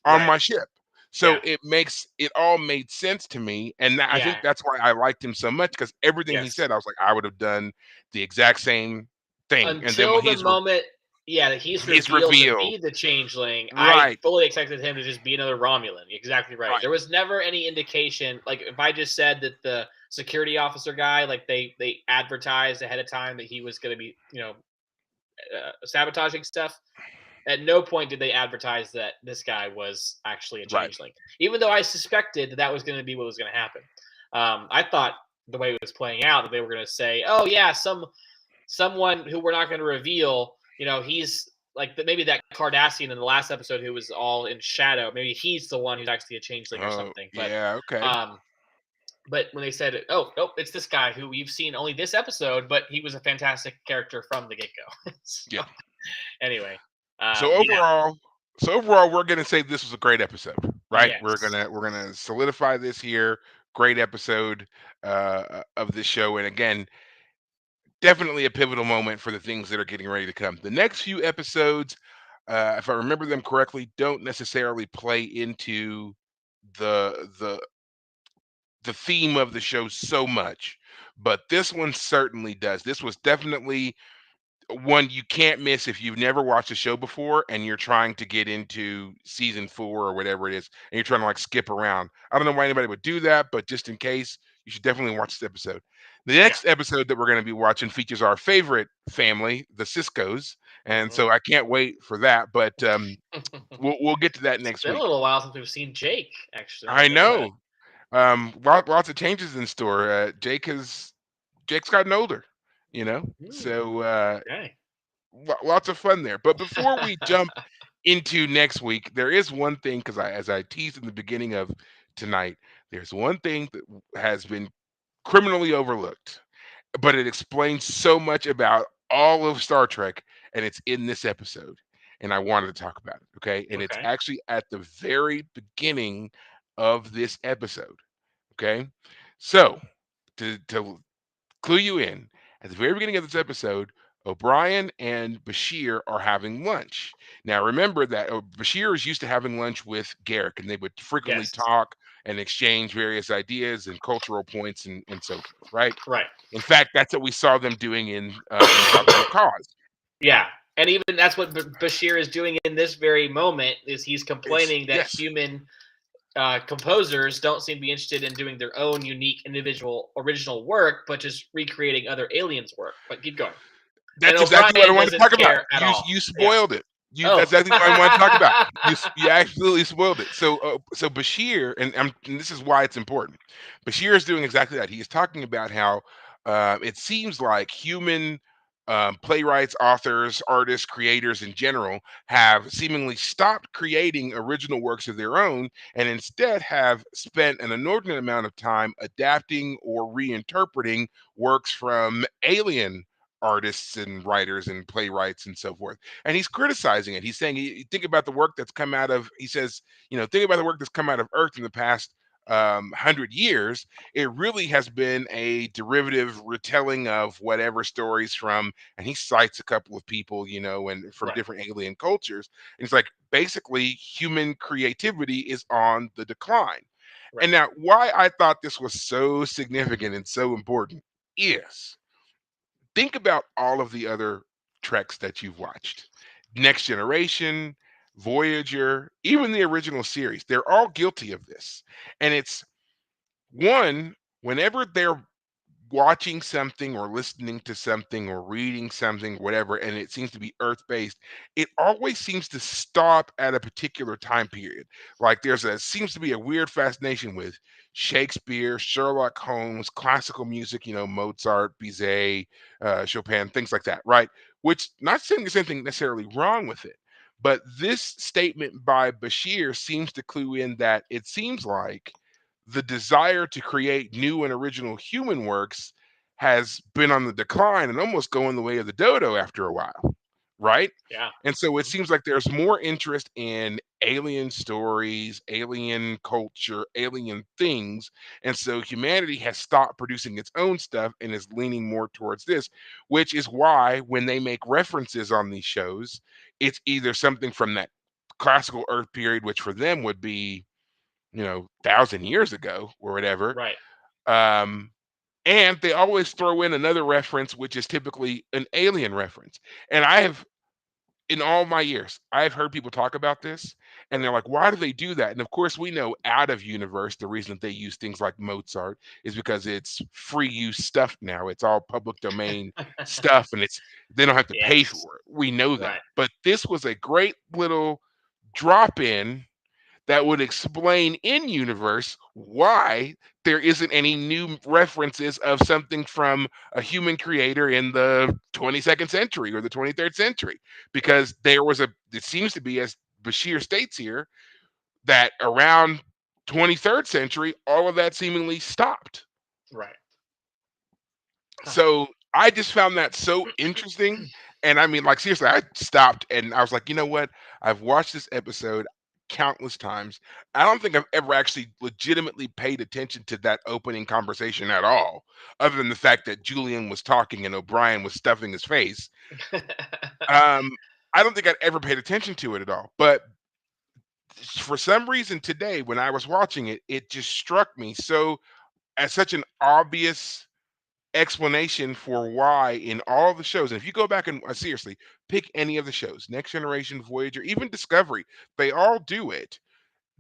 on Right. my ship. Yeah. So it all made sense to me, and I Yeah. think that's why I liked him so much because everything he Yes. said, I was like, I would have done the exact same thing. And then Until the moment, yeah, that he's he's revealed to revealed, be the changeling, I right, fully expected him to just be another Romulan. Exactly right. right, There was never any indication. Like if I just said that the security officer guy, like they advertised ahead of time that he was going to be, sabotaging stuff. At no point did they advertise that this guy was actually a right, changeling, even though I suspected that that was going to be what was going to happen. I thought the way it was playing out that they were going to say, "Oh yeah, someone who we're not going to reveal. He's like maybe that Cardassian in the last episode who was all in shadow. Maybe he's the one who's actually a changeling or oh something." But yeah, okay, um, but when they said, "Oh, nope, it's this guy who we've seen only this episode, but he was a fantastic character from the get go." So, yeah. anyway, So yeah, overall, we're gonna say this was a great episode, right? We're yes, gonna we're gonna solidify this here. Great episode of this show, and again, definitely a pivotal moment for the things that are getting ready to come. The next few episodes, if I remember them correctly, don't necessarily play into the the the theme of the show so much, but this one certainly does. This was definitely one you can't miss if you've never watched the show before and you're trying to get into season 4 or whatever it is, and you're trying to like skip around. I don't know why anybody would do that, but just in case, you should definitely watch this episode. The yeah. next episode that we're going to be watching features our favorite family, the Cisco's, and Mhm. so I can't wait for that. But we'll get to that It's next been a week. little while since we've seen Jake. Actually, now that I I think about it. know. Lots of changes in store. Jake's gotten older, Hmm, so okay. lots of fun there. But before we jump into next week, there is one thing because as I teased in the beginning of tonight, there's one thing that has been criminally overlooked, but it explains so much about all of Star Trek, and it's in this episode. And I wanted to talk about it, okay? And it's Okay. actually at the very beginning of this episode, okay? So to clue you in, at the very beginning of this episode, O'Brien and Bashir are having lunch. Now, remember that Bashir is used to having lunch with Garrick, and they would frequently Yes. talk and exchange various ideas and cultural points and so forth, right? Right. In fact, that's what we saw them doing in Talk of the Cause. Yeah, and even that's what Bashir is doing in this very moment. Is he's It's complaining that yes, human composers don't seem to be interested in doing their own unique, individual, original work, but just recreating other aliens' work. But keep going. And that's exactly what I O'Brien wanted to doesn't talk about. care at all. You Yeah. spoiled it. That's Oh. exactly what I wanted to talk about. You absolutely spoiled it. So Bashir, and this is why it's important. Bashir is doing exactly that. He is talking about how it seems like human playwrights, authors, artists, creators in general have seemingly stopped creating original works of their own and instead have spent an inordinate amount of time adapting or reinterpreting works from alien artists and writers and playwrights and so forth. And he's criticizing it. He's saying, think about the work that's come out of, he says, think about the work that's come out of Earth in the past hundred years, it really has been a derivative retelling of whatever stories from, and he cites a couple of people, and from Right. different alien cultures. And it's like basically human creativity is on the decline. And Right. now, why I thought this was so significant and so important is think about all of the other treks that you've watched. Next Generation, Voyager, even the original series, they're all guilty of this. And it's one, whenever they're watching something or listening to something or reading something, whatever, and it seems to be earth based, it always seems to stop at a particular time period. Like seems to be a weird fascination with Shakespeare, Sherlock Holmes, classical music, Mozart, Bizet, Chopin, things like that, right? Which, not saying there's anything necessarily wrong with it. But this statement by Bashir seems to clue in that it seems like the desire to create new and original human works has been on the decline and almost going the way of the dodo after a while, right? Yeah. And so it Mhm. seems like there's more interest in alien stories, alien culture, alien things. And so humanity has stopped producing its own stuff and is leaning more towards this, which is why when they make references on these shows, it's either something from that classical Earth period, which for them would be 1,000 years ago or whatever. Right. Um, and they always throw in another reference, which is typically an alien reference. And in all my years, I've heard people talk about this, and they're like, why do they do that? And of course, we know out of universe, the reason that they use things like Mozart is because it's free use stuff now. It's all public domain stuff, and they don't have to pay Yes. for it. We know that. Right. But this was a great little drop in that would explain in universe why there isn't any new references of something from a human creator in the 22nd century or the 23rd century, Right. because it seems to be, as Bashir states here, that around 23rd century all of that seemingly stopped. Right. Huh. So I just found that so interesting. And I mean, like, seriously, I stopped and I was like, you know what? I've watched this episode countless times. I don't think I've ever actually legitimately paid attention to that opening conversation at all, other than the fact that Julian was talking and O'Brien was stuffing his face. Um, I don't think I'd ever paid attention to it at all. But for some reason today, when I was watching it, it just struck me so as such an obvious explanation for why in all the shows, and if you go back and seriously pick any of the shows, Next Generation, Voyager, even Discovery, they all do it.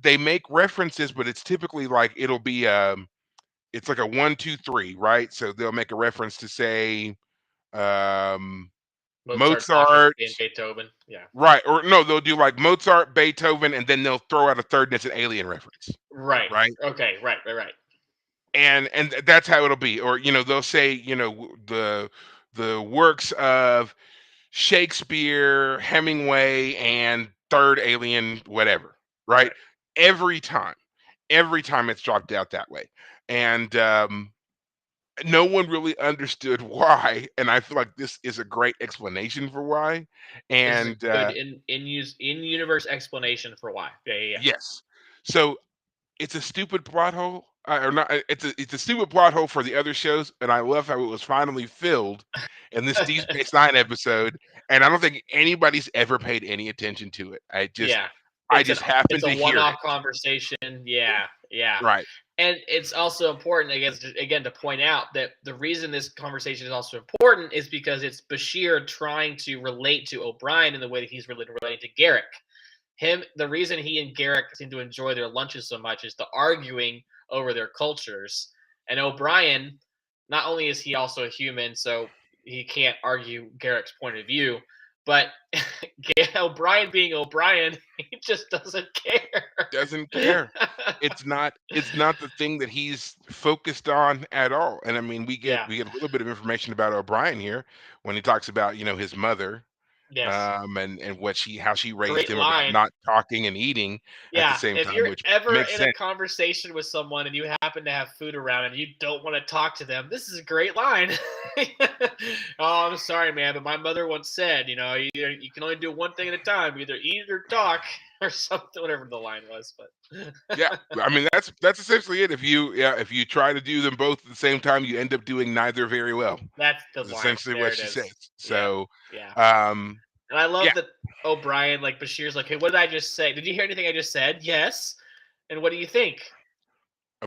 They make references, but it's typically like it's like a one, two, three, right? So they'll make a reference to say um Mozart, Bach, Mozart, and Beethoven. Yeah. right? Or no, they'll do like Mozart, Beethoven, and then they'll throw out a third and it's an alien reference, Right. right? Okay. Right. Right. Right. And that's how it'll be. Or they'll say the works of Shakespeare, Hemingway, and third alien, whatever, right? Right. Every time, every time it's dropped out that way. And no one really understood why. And I feel like this is a great explanation for why. This is a And good in universe explanation for why. Yeah. Yeah. Yeah. yes. So it's a stupid plot hole. Or not, it's a stupid plot hole for the other shows, and I love how it was finally filled in this Deep Space Nine episode. And I don't think anybody's ever paid any attention to it. Yeah. I It's an just it's happened a to hear one-off it. conversation. Yeah. Yeah. Right. And it's also important, I guess, again, to point out that the reason this conversation is also important is because it's Bashir trying to relate to O'Brien in the way that he's relating to Garrick. The reason he and Garrick seem to enjoy their lunches so much is the arguing over their cultures. And O'Brien, not only is he also a human, so he can't argue Garrick's point of view, but O'Brien being O'Brien, he just doesn't care. Doesn't care. It's not the thing that he's focused on at all. And I mean, we get Yeah. we get a little bit of information about O'Brien here when he talks about, his mother, Yes. and how she raised Great him about line. not talking and eating at the Yeah, same if time, you're which ever makes in a sense. conversation with someone and you happen to have food around and you don't want to talk to them, this is a great line. Oh, I'm sorry, man, but my mother once said, you can only do one thing at a time, either eat or talk. or something, whatever the line was. But Yeah, I mean that's essentially it. If you try to do them both at the same time, you end up doing neither very well. that's the Is line. essentially There what it she says. is. Yep. So, Yeah. um, And I yeah, love that O'Brien, like Bashir's like, hey, what did I just say? Did you hear anything I just said? Yes. And what do you think?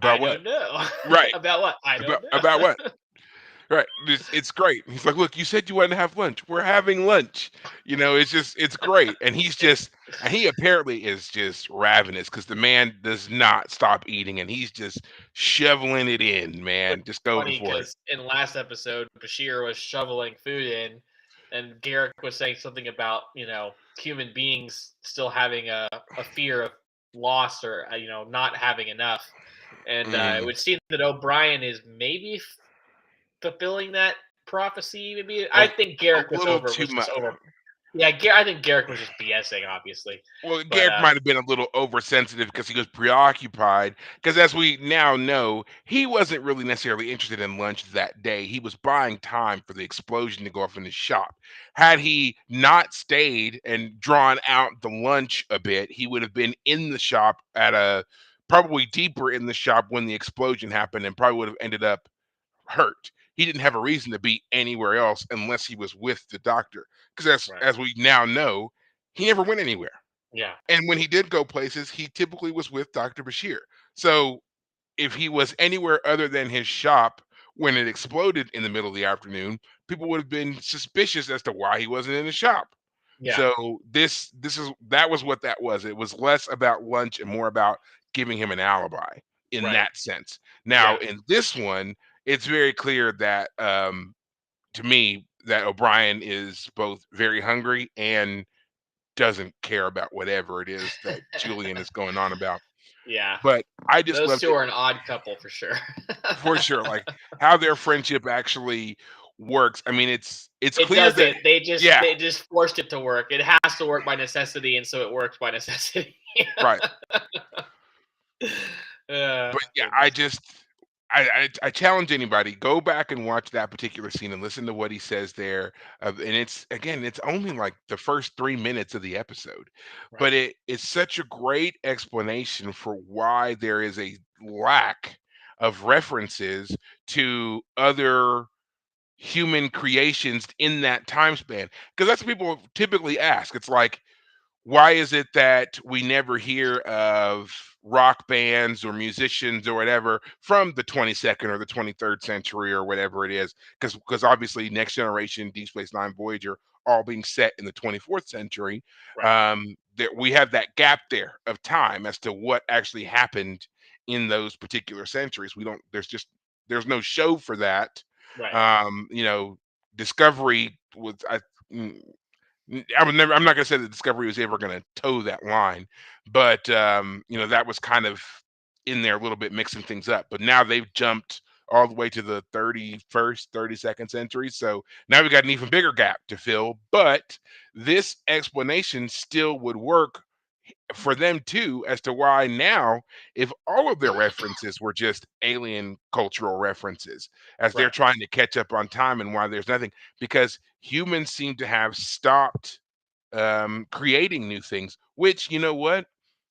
I about what? don't know. Right. About what? I don't About what? know. Right. It's great. He's like, look, you said you wanted to have lunch. We're having lunch. It's great. And he apparently is just ravenous because the man does not stop eating and he's just shoveling it in, Which man, is just going funny for it. because in last episode, Bashir was shoveling food in, and Garrick was saying something about human beings still having a fear of loss or not having enough, and it Mm, would seem that O'Brien is maybe fulfilling that prophecy. Maybe a, I think a Garrick little too was just much. over. Yeah, I think Garrick was just BSing, obviously, Well, but Garrick might have been a little oversensitive because he was preoccupied. Because as we now know, he wasn't really necessarily interested in lunch that day. He was buying time for the explosion to go off in his shop. Had he not stayed and drawn out the lunch a bit, he would have been in the shop at a probably deeper in the shop when the explosion happened and probably would have ended up hurt. He didn't have a reason to be anywhere else unless he was with the doctor. Because right, as we now know, he never went anywhere. yeah, And when he did go places, he typically was with Dr. Bashir. So if he was anywhere other than his shop when it exploded in the middle of the afternoon, people would have been suspicious as to why he wasn't in the shop. yeah, So this is that was what that was. It was less about lunch and more about giving him an alibi in right, that sense. Now yeah, in this one, it's very clear that to me that O'Brien is both very hungry and doesn't care about whatever it is that Julian is going on about. yeah. But I just Those loved two it are an odd couple for sure. for sure, like how their friendship actually works. I mean, it's It clear that doesn't. They just yeah, they just forced it to work. It has to work by necessity, and so it works by necessity. right. But yeah, Goodness. I challenge anybody go back and watch that particular scene and listen to what he says there. And it's again, it's only like the first 3 minutes of the episode, Right. but it's such a great explanation for why there is a lack of references to other human creations in that time span. Because that's what people typically ask. It's like, why is it that we never hear of rock bands or musicians or whatever from the 22nd or the 23rd century or whatever it is? Because obviously Next Generation, Deep Space Nine, Voyager, all being set in the 24th century, Right. that we have that gap there of time as to what actually happened in those particular centuries. We don't. There's no show for that. Right. Um, you know, Discovery was mm, I'm not gonna say that Discovery was ever gonna toe that line, but that was kind of in there a little bit mixing things up. But now they've jumped all the way to the 31st, 32nd century. So now we got an even bigger gap to fill. But this explanation still would work for them too as to why now, if all of their references were just alien cultural references, as they're Right. trying to catch up on time, and why there's nothing, because humans seem to have stopped creating new things, which, you know what?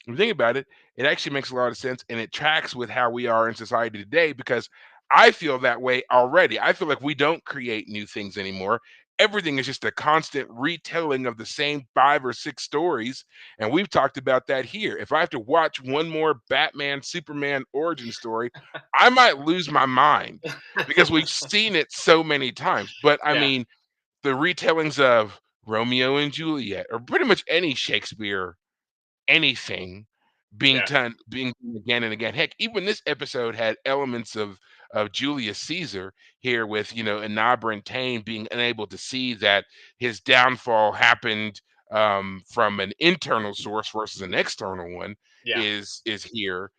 If you think about it, it actually makes a lot of sense and it tracks with how we are in society today because I feel that way already. I feel like we don't create new things anymore. Everything is just a constant retelling of the same 5 or 6 stories. And we've talked about that here. If I have to watch one more Batman, Superman origin story, I might lose my mind because we've seen it so many times. But I Yeah. mean, the retellings of Romeo and Juliet, or pretty much any Shakespeare anything Yeah. being done again and again. Heck, even this episode had elements of Julius Caesar here with Inabra and Tane being unable to see that his downfall happened from an internal source versus an external one Yeah. is here.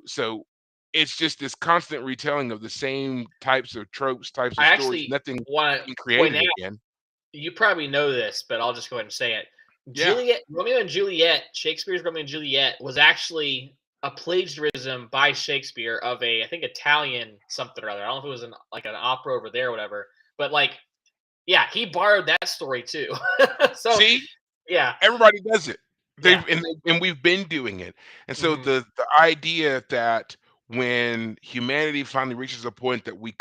So it's just this constant retelling of the same types of tropes, types of I stories, actually nothing want being to point created out, again. you probably know this, but I'll just go ahead and say it. Yeah, Romeo and Juliet, Shakespeare's Romeo and Juliet was actually a plagiarism by Shakespeare of I think Italian something or other. I don't know if it was like an opera over there or whatever. But like, yeah, he borrowed that story too. So see, yeah, everybody does it. Yeah. And we've been doing it. And so Hmm. the idea that when humanity finally reaches a point that we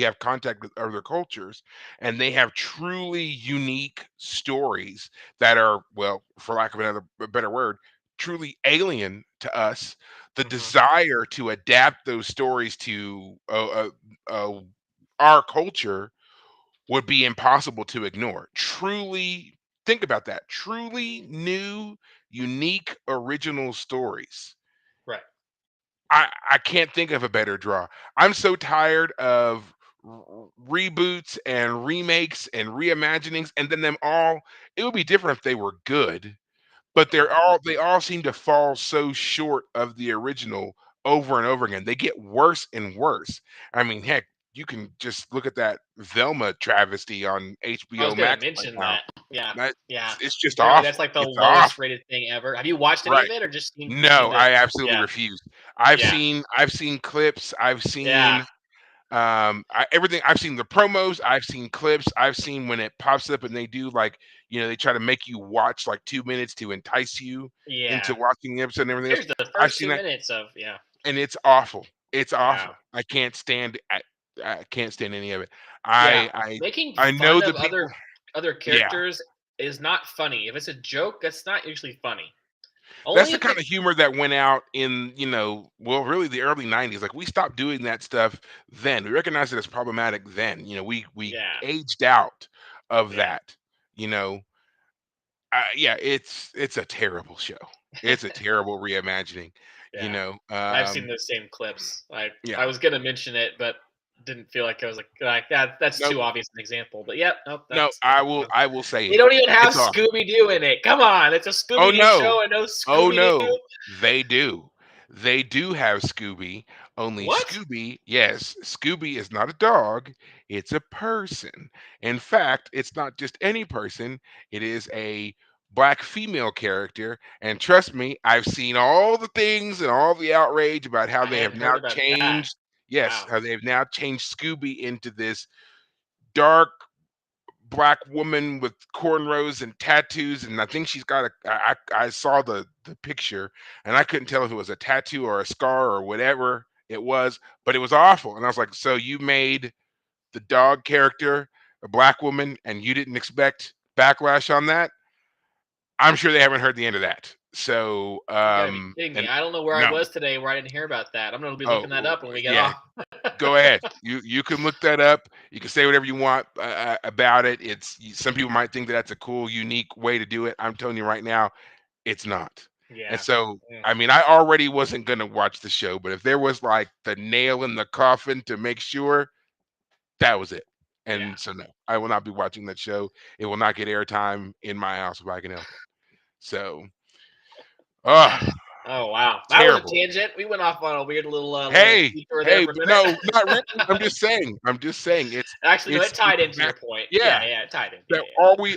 have contact with other cultures and they have truly unique stories that are, well, for lack of a better word, truly alien to us, the Hmm. desire to adapt those stories to our culture would be impossible to ignore. Truly, think about that. Truly new, unique, original stories. Right. I can't think of a better draw. I'm so tired of reboots and remakes and reimaginings, and then them all. It would be different if they were good, but Mhm. they all seem to fall so short of the original over and over again. They get worse and worse. I mean, heck, you can just look at that Velma travesty on I was HBO gonna Max right mention now. that. Yeah. That Yeah. it's just Apparently, that's awful. like the It's lowest awful. rated thing ever. Have you watched any of Right. it or just seen No, the? I absolutely Yeah. refuse. Yeah. I've seen clips. I've Yeah. seen everything. I've seen the promos, I've seen clips, I've seen when it pops up and they do like, they try to make you watch like 2 minutes to entice you into Yeah. watching the episode and everything else. Here's the I've first seen two that, minutes of yeah. and it's awful. It's Yeah. awful. I can't stand any of it. Yeah. I Making I know fun the of people. other Yeah. characters is not funny. If it's a joke, that's not usually funny. That's Only the if kind the of humor that went out in, well, really the early 90s. Like we stopped doing that stuff then. We recognized it as problematic then. We yeah. aged out of Yeah. that. You know, yeah, it's a terrible show. It's a terrible reimagining. You Yeah. know, I've seen those same clips. I yeah. was gonna mention it, but didn't feel like I was like that. That's Nope. too obvious an example. But yep, nope. No, That's I will say they it. don't even have It's awful. Scooby Doo in it. Come on, it's a Oh Scooby Doo no. show and no Oh Scooby no. Doo. They do. They do have Scooby. Only What? Scooby, yes, Scooby is not a dog, it's a person. In fact, it's not just any person, it is a black female character. And trust me, I've seen all the things and all the outrage about how I they have hadn't now heard about that. changed, yes, Wow. how they've now changed Scooby into this dark black woman with cornrows and tattoos, and I think she's got I saw the picture, and I couldn't tell if it was a tattoo or a scar or whatever it was, but it was awful. And I was like, so you made the dog character a black woman, and you didn't expect backlash on that? I'm sure they haven't heard the end of that. So, You gotta be kidding me. and I don't know where I no, was today where I didn't hear about that. I'm gonna be oh looking that up when we get yeah, off. go ahead. You can look that up. You can say whatever you want about it. Some people might think that that's a cool, unique way to do it. I'm telling you right now, it's not. And Yeah. so, Mm. I mean, I already wasn't gonna watch the show, but if there was like the nail in the coffin to make sure, that was it. Yeah. And so, no, I will not be watching that show. It will not get airtime in my house if I can help it. So, oh, Oh wow, that was a terrible. tangent. We went off on a weird little Hey, detour there hey, for a but minute. no, not really. I'm just saying Actually, no, it tied it's into your back. point. Yeah, Yeah, yeah, it tied in. Yeah, that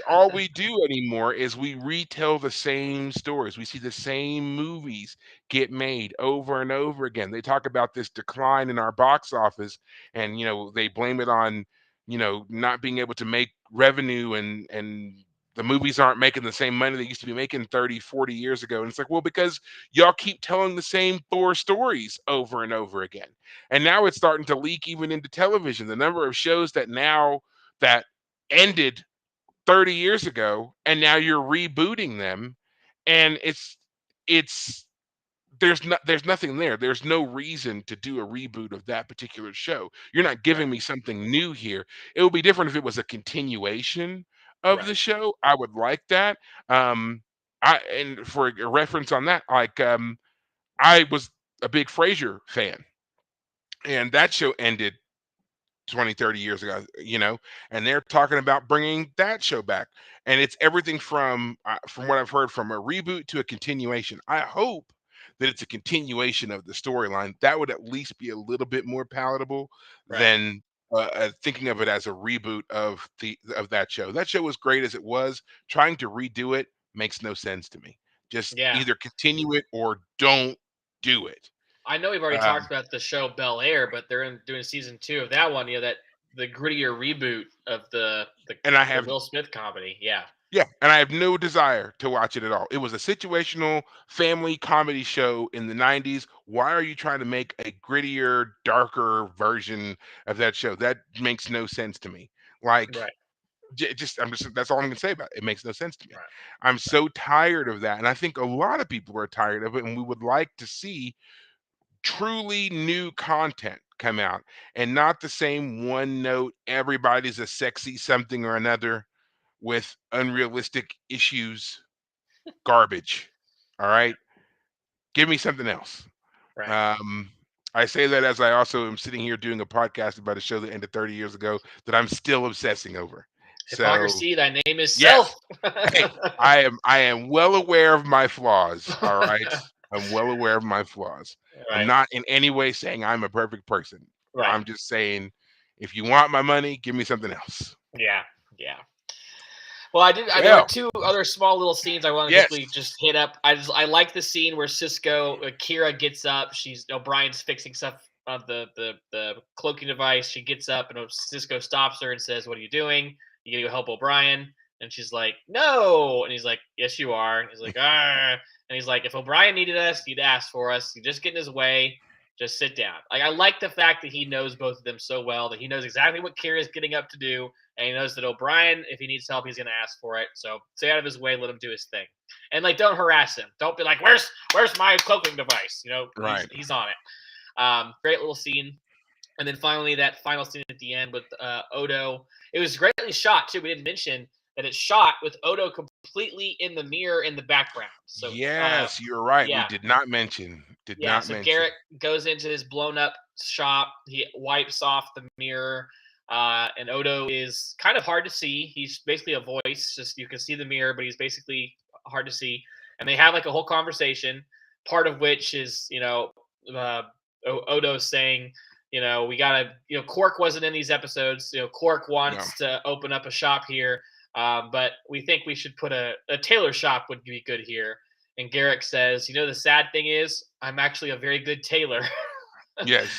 all we do anymore is we retell the same stories. We see the same movies get made over and over again. They talk about this decline in our box office, and they blame it on not being able to make revenue, and the movies aren't making the same money they used to be making 30, 40 years ago. And it's like, well, because y'all keep telling the same four stories over and over again. And now it's starting to leak even into television. The number of shows that ended 30 years ago, and now you're rebooting them, and it's there's nothing there. There's no reason to do a reboot of that particular show. You're not right, giving me something new here. It would be different if it was a continuation of the right. show. I would like that. And for a reference on that, like I was a big Frasier fan, and that show ended 20, 30 years ago, and they're talking about bringing that show back. And it's everything from what I've heard, from a reboot to a continuation. I hope that it's a continuation of the storyline. That would at least be a little bit more palatable Right. than thinking of it as a reboot of that show. That show was great as it was. Trying to redo it makes no sense to me. Just Yeah. either continue it or don't do it. I know we've already Um, talked about the show Bel Air, but they're doing season 2 of that one. That the grittier reboot of the and I the have Will Smith comedy. Yeah. Yeah, and I have no desire to watch it at all. It was a situational family comedy show in the 90s. Why are you trying to make a grittier, darker version of that show? That makes no sense to me. Like, Right, just I'm just that's all I'm gonna say about it. It makes no sense to me. right, I'm right. so tired of that, and I think a lot of people are tired of it, and we would like to see truly new content come out and not the same one note everybody's a sexy something or another with unrealistic issues garbage. All right, give me something else. Right. um I say that as I also am sitting here doing a podcast about a show that ended 30 years ago that I'm still obsessing over. So Hypocrisy, thy name is self. yes. Hey, I am well aware of my flaws, all right? I'm well aware of my flaws. I'm Right, not in any way saying I'm a perfect person. right. I'm just saying if you want my money, give me something else. Yeah, yeah. Well, I did. There were Well, two other small little scenes I want to yes. quickly just hit up. I like the scene where Cisco Kira gets up. She's O'Brien's fixing stuff on the cloaking device. She gets up and Cisco stops her and says, "What are you doing? You gotta go help O'Brien." And she's like, "No." And he's like, "Yes, you are." And he's like, "Ah." And he's like, "If O'Brien needed us, he'd ask for us. You just get in his way. Just sit down." Like I like the fact that he knows both of them so well that he knows exactly what Kira's getting up to do, and he knows that O'Brien, if he needs help, he's gonna ask for it. So stay out of his way, let him do his thing, and like don't harass him. Don't be like, "Where's my cloaking device?" You know, Right. he's on it. Great little scene. And then finally, that final scene at the end with Odo. It was greatly shot too. We didn't mention that it's shot with Odo completely in the mirror in the background. So Yes, you're right. We yeah, did not so mention. Garrett goes into his blown up shop. He wipes off the mirror. And Odo is kind of hard to see. He's basically a voice. Just you can see the mirror, but he's basically hard to see. And they have like a whole conversation. Part of which is, uh, Odo saying, we gotta, Quark wasn't in these episodes. Quark No. wants to open up a shop here, but we think we should put a tailor shop would be good here. And Garrick says, the sad thing is, I'm actually a very good tailor. Yes.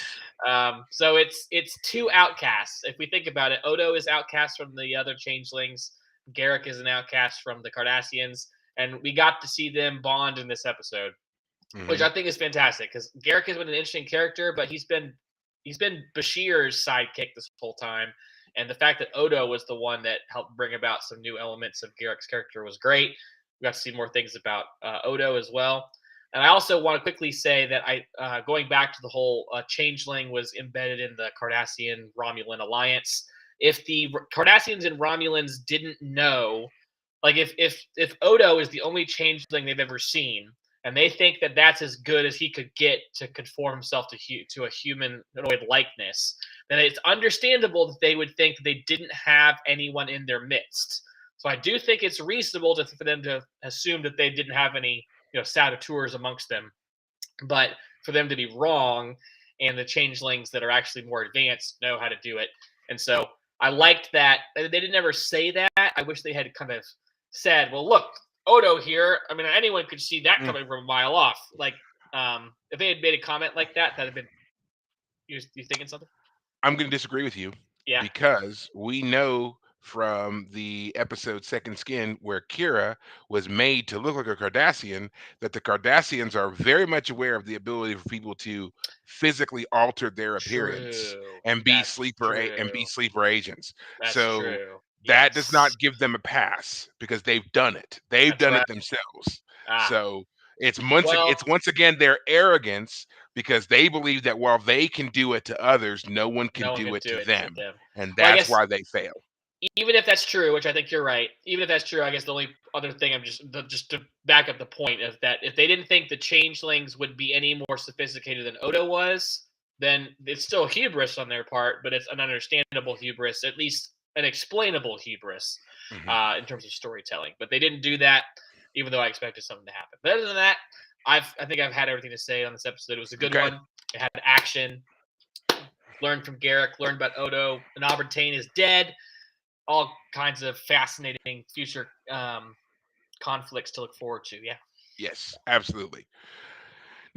So it's two outcasts. If we think about it, Odo is outcast from the other changelings. Garrick is an outcast from the Cardassians, and we got to see them bond in this episode, which Hmm. I think is fantastic because Garrick has been an interesting character, but he's been Bashir's sidekick this whole time, and the fact that Odo was the one that helped bring about some new elements of Garrick's character was great. We got to see more things about Odo as well. And I also want to quickly say that going back to the whole changeling was embedded in the Cardassian Romulan alliance. If the Cardassians and Romulans didn't know, like if Odo is the only changeling they've ever seen, and they think that that's as good as he could get to conform himself to a humanoid likeness, then it's understandable that they would think that they didn't have anyone in their midst. So I do think it's reasonable for them to assume that they didn't have any, saboteurs amongst them, but for them to be wrong, and the changelings that are actually more advanced know how to do it. And so I liked that they didn't ever say that. I wish they had kind of said, "Well, look, Odo here. I mean, anyone could see that Mm. coming from a mile off." Like, if they had made a comment like that, that'd have been you thinking something? I'm going to disagree with you Yeah, because we know from the episode Second Skin, where Kira was made to look like a Cardassian, that the Cardassians are very much aware of the ability for people to physically alter their appearance true. and be That's true. sleeper agents. That's So true. that does Yes, not give them a pass because they've done it. They've that's done right. it themselves. Ah, So well, it's once again their arrogance because they believe that while they can do it to others, no one can no one do could it to do it to them. them. And Well, I that's guess why they fail. even if that's true, which I think you're right, even if that's true, I guess the only other thing just to back up the point is that if they didn't think the changelings would be any more sophisticated than Odo was, then it's still hubris on their part, but it's an understandable hubris, at least an explainable hubris Mhm. in terms of storytelling. But they didn't do that, even though I expected something to happen. But other than that, I think I've had everything to say on this episode. It was a good Okay. one. It had action. Learned from Garrick. Learned about Odo. And Aubertane is dead, all kinds of fascinating future conflicts to look forward to. Yeah. Yes, absolutely.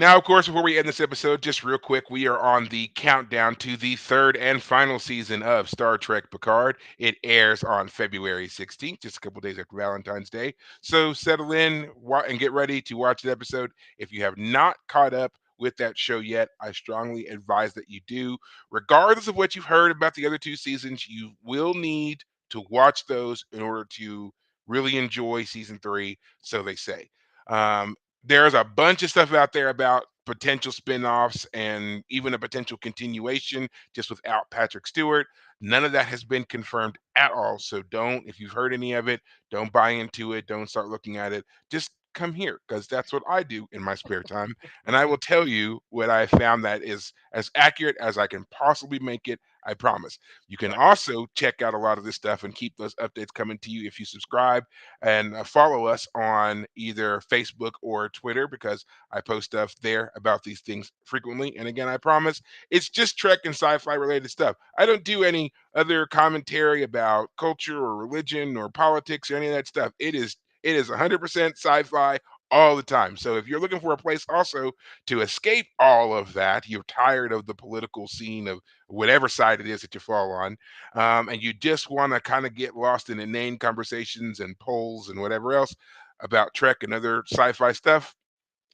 Now, of course, before we end this episode, just real quick, we are on the countdown to the third and final season of Star Trek Picard. It airs on February 16th, just a couple days after Valentine's Day. So settle in and get ready to watch the episode. If you have not caught up with that show yet, I strongly advise that you do. Regardless of what you've heard about the other two seasons, you will need to watch those in order to really enjoy season three, so they say. Um, there's a bunch of stuff out there about potential spin-offs and even a potential continuation just without Patrick Stewart. None of that has been confirmed at all. So don't, if you've heard any of it, don't buy into it. Don't start looking at it. Just come here because that's what I do in my spare time. And I will tell you what I found that is as accurate as I can possibly make it. I promise. You can Right. also check out a lot of this stuff and keep those updates coming to you if you subscribe and follow us on either Facebook or Twitter because I post stuff there about these things frequently. And again, I promise it's just Trek and sci-fi related stuff. I don't do any other commentary about culture or religion or politics or any of that stuff. It is 100% sci-fi all the time. So if you're looking for a place also to escape all of that, you're tired of the political scene of whatever side it is that you fall on, and you just want to kind of get lost in inane conversations and polls and whatever else about Trek and other sci-fi stuff,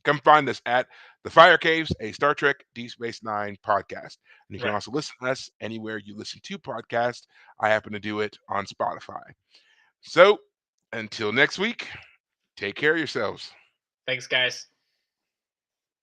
come find us at the Fire Caves, a Star Trek Deep Space Nine podcast. And you can Right. also listen to us anywhere you listen to podcasts. I happen to do it on Spotify. So until next week, take care of yourselves. Thanks, guys.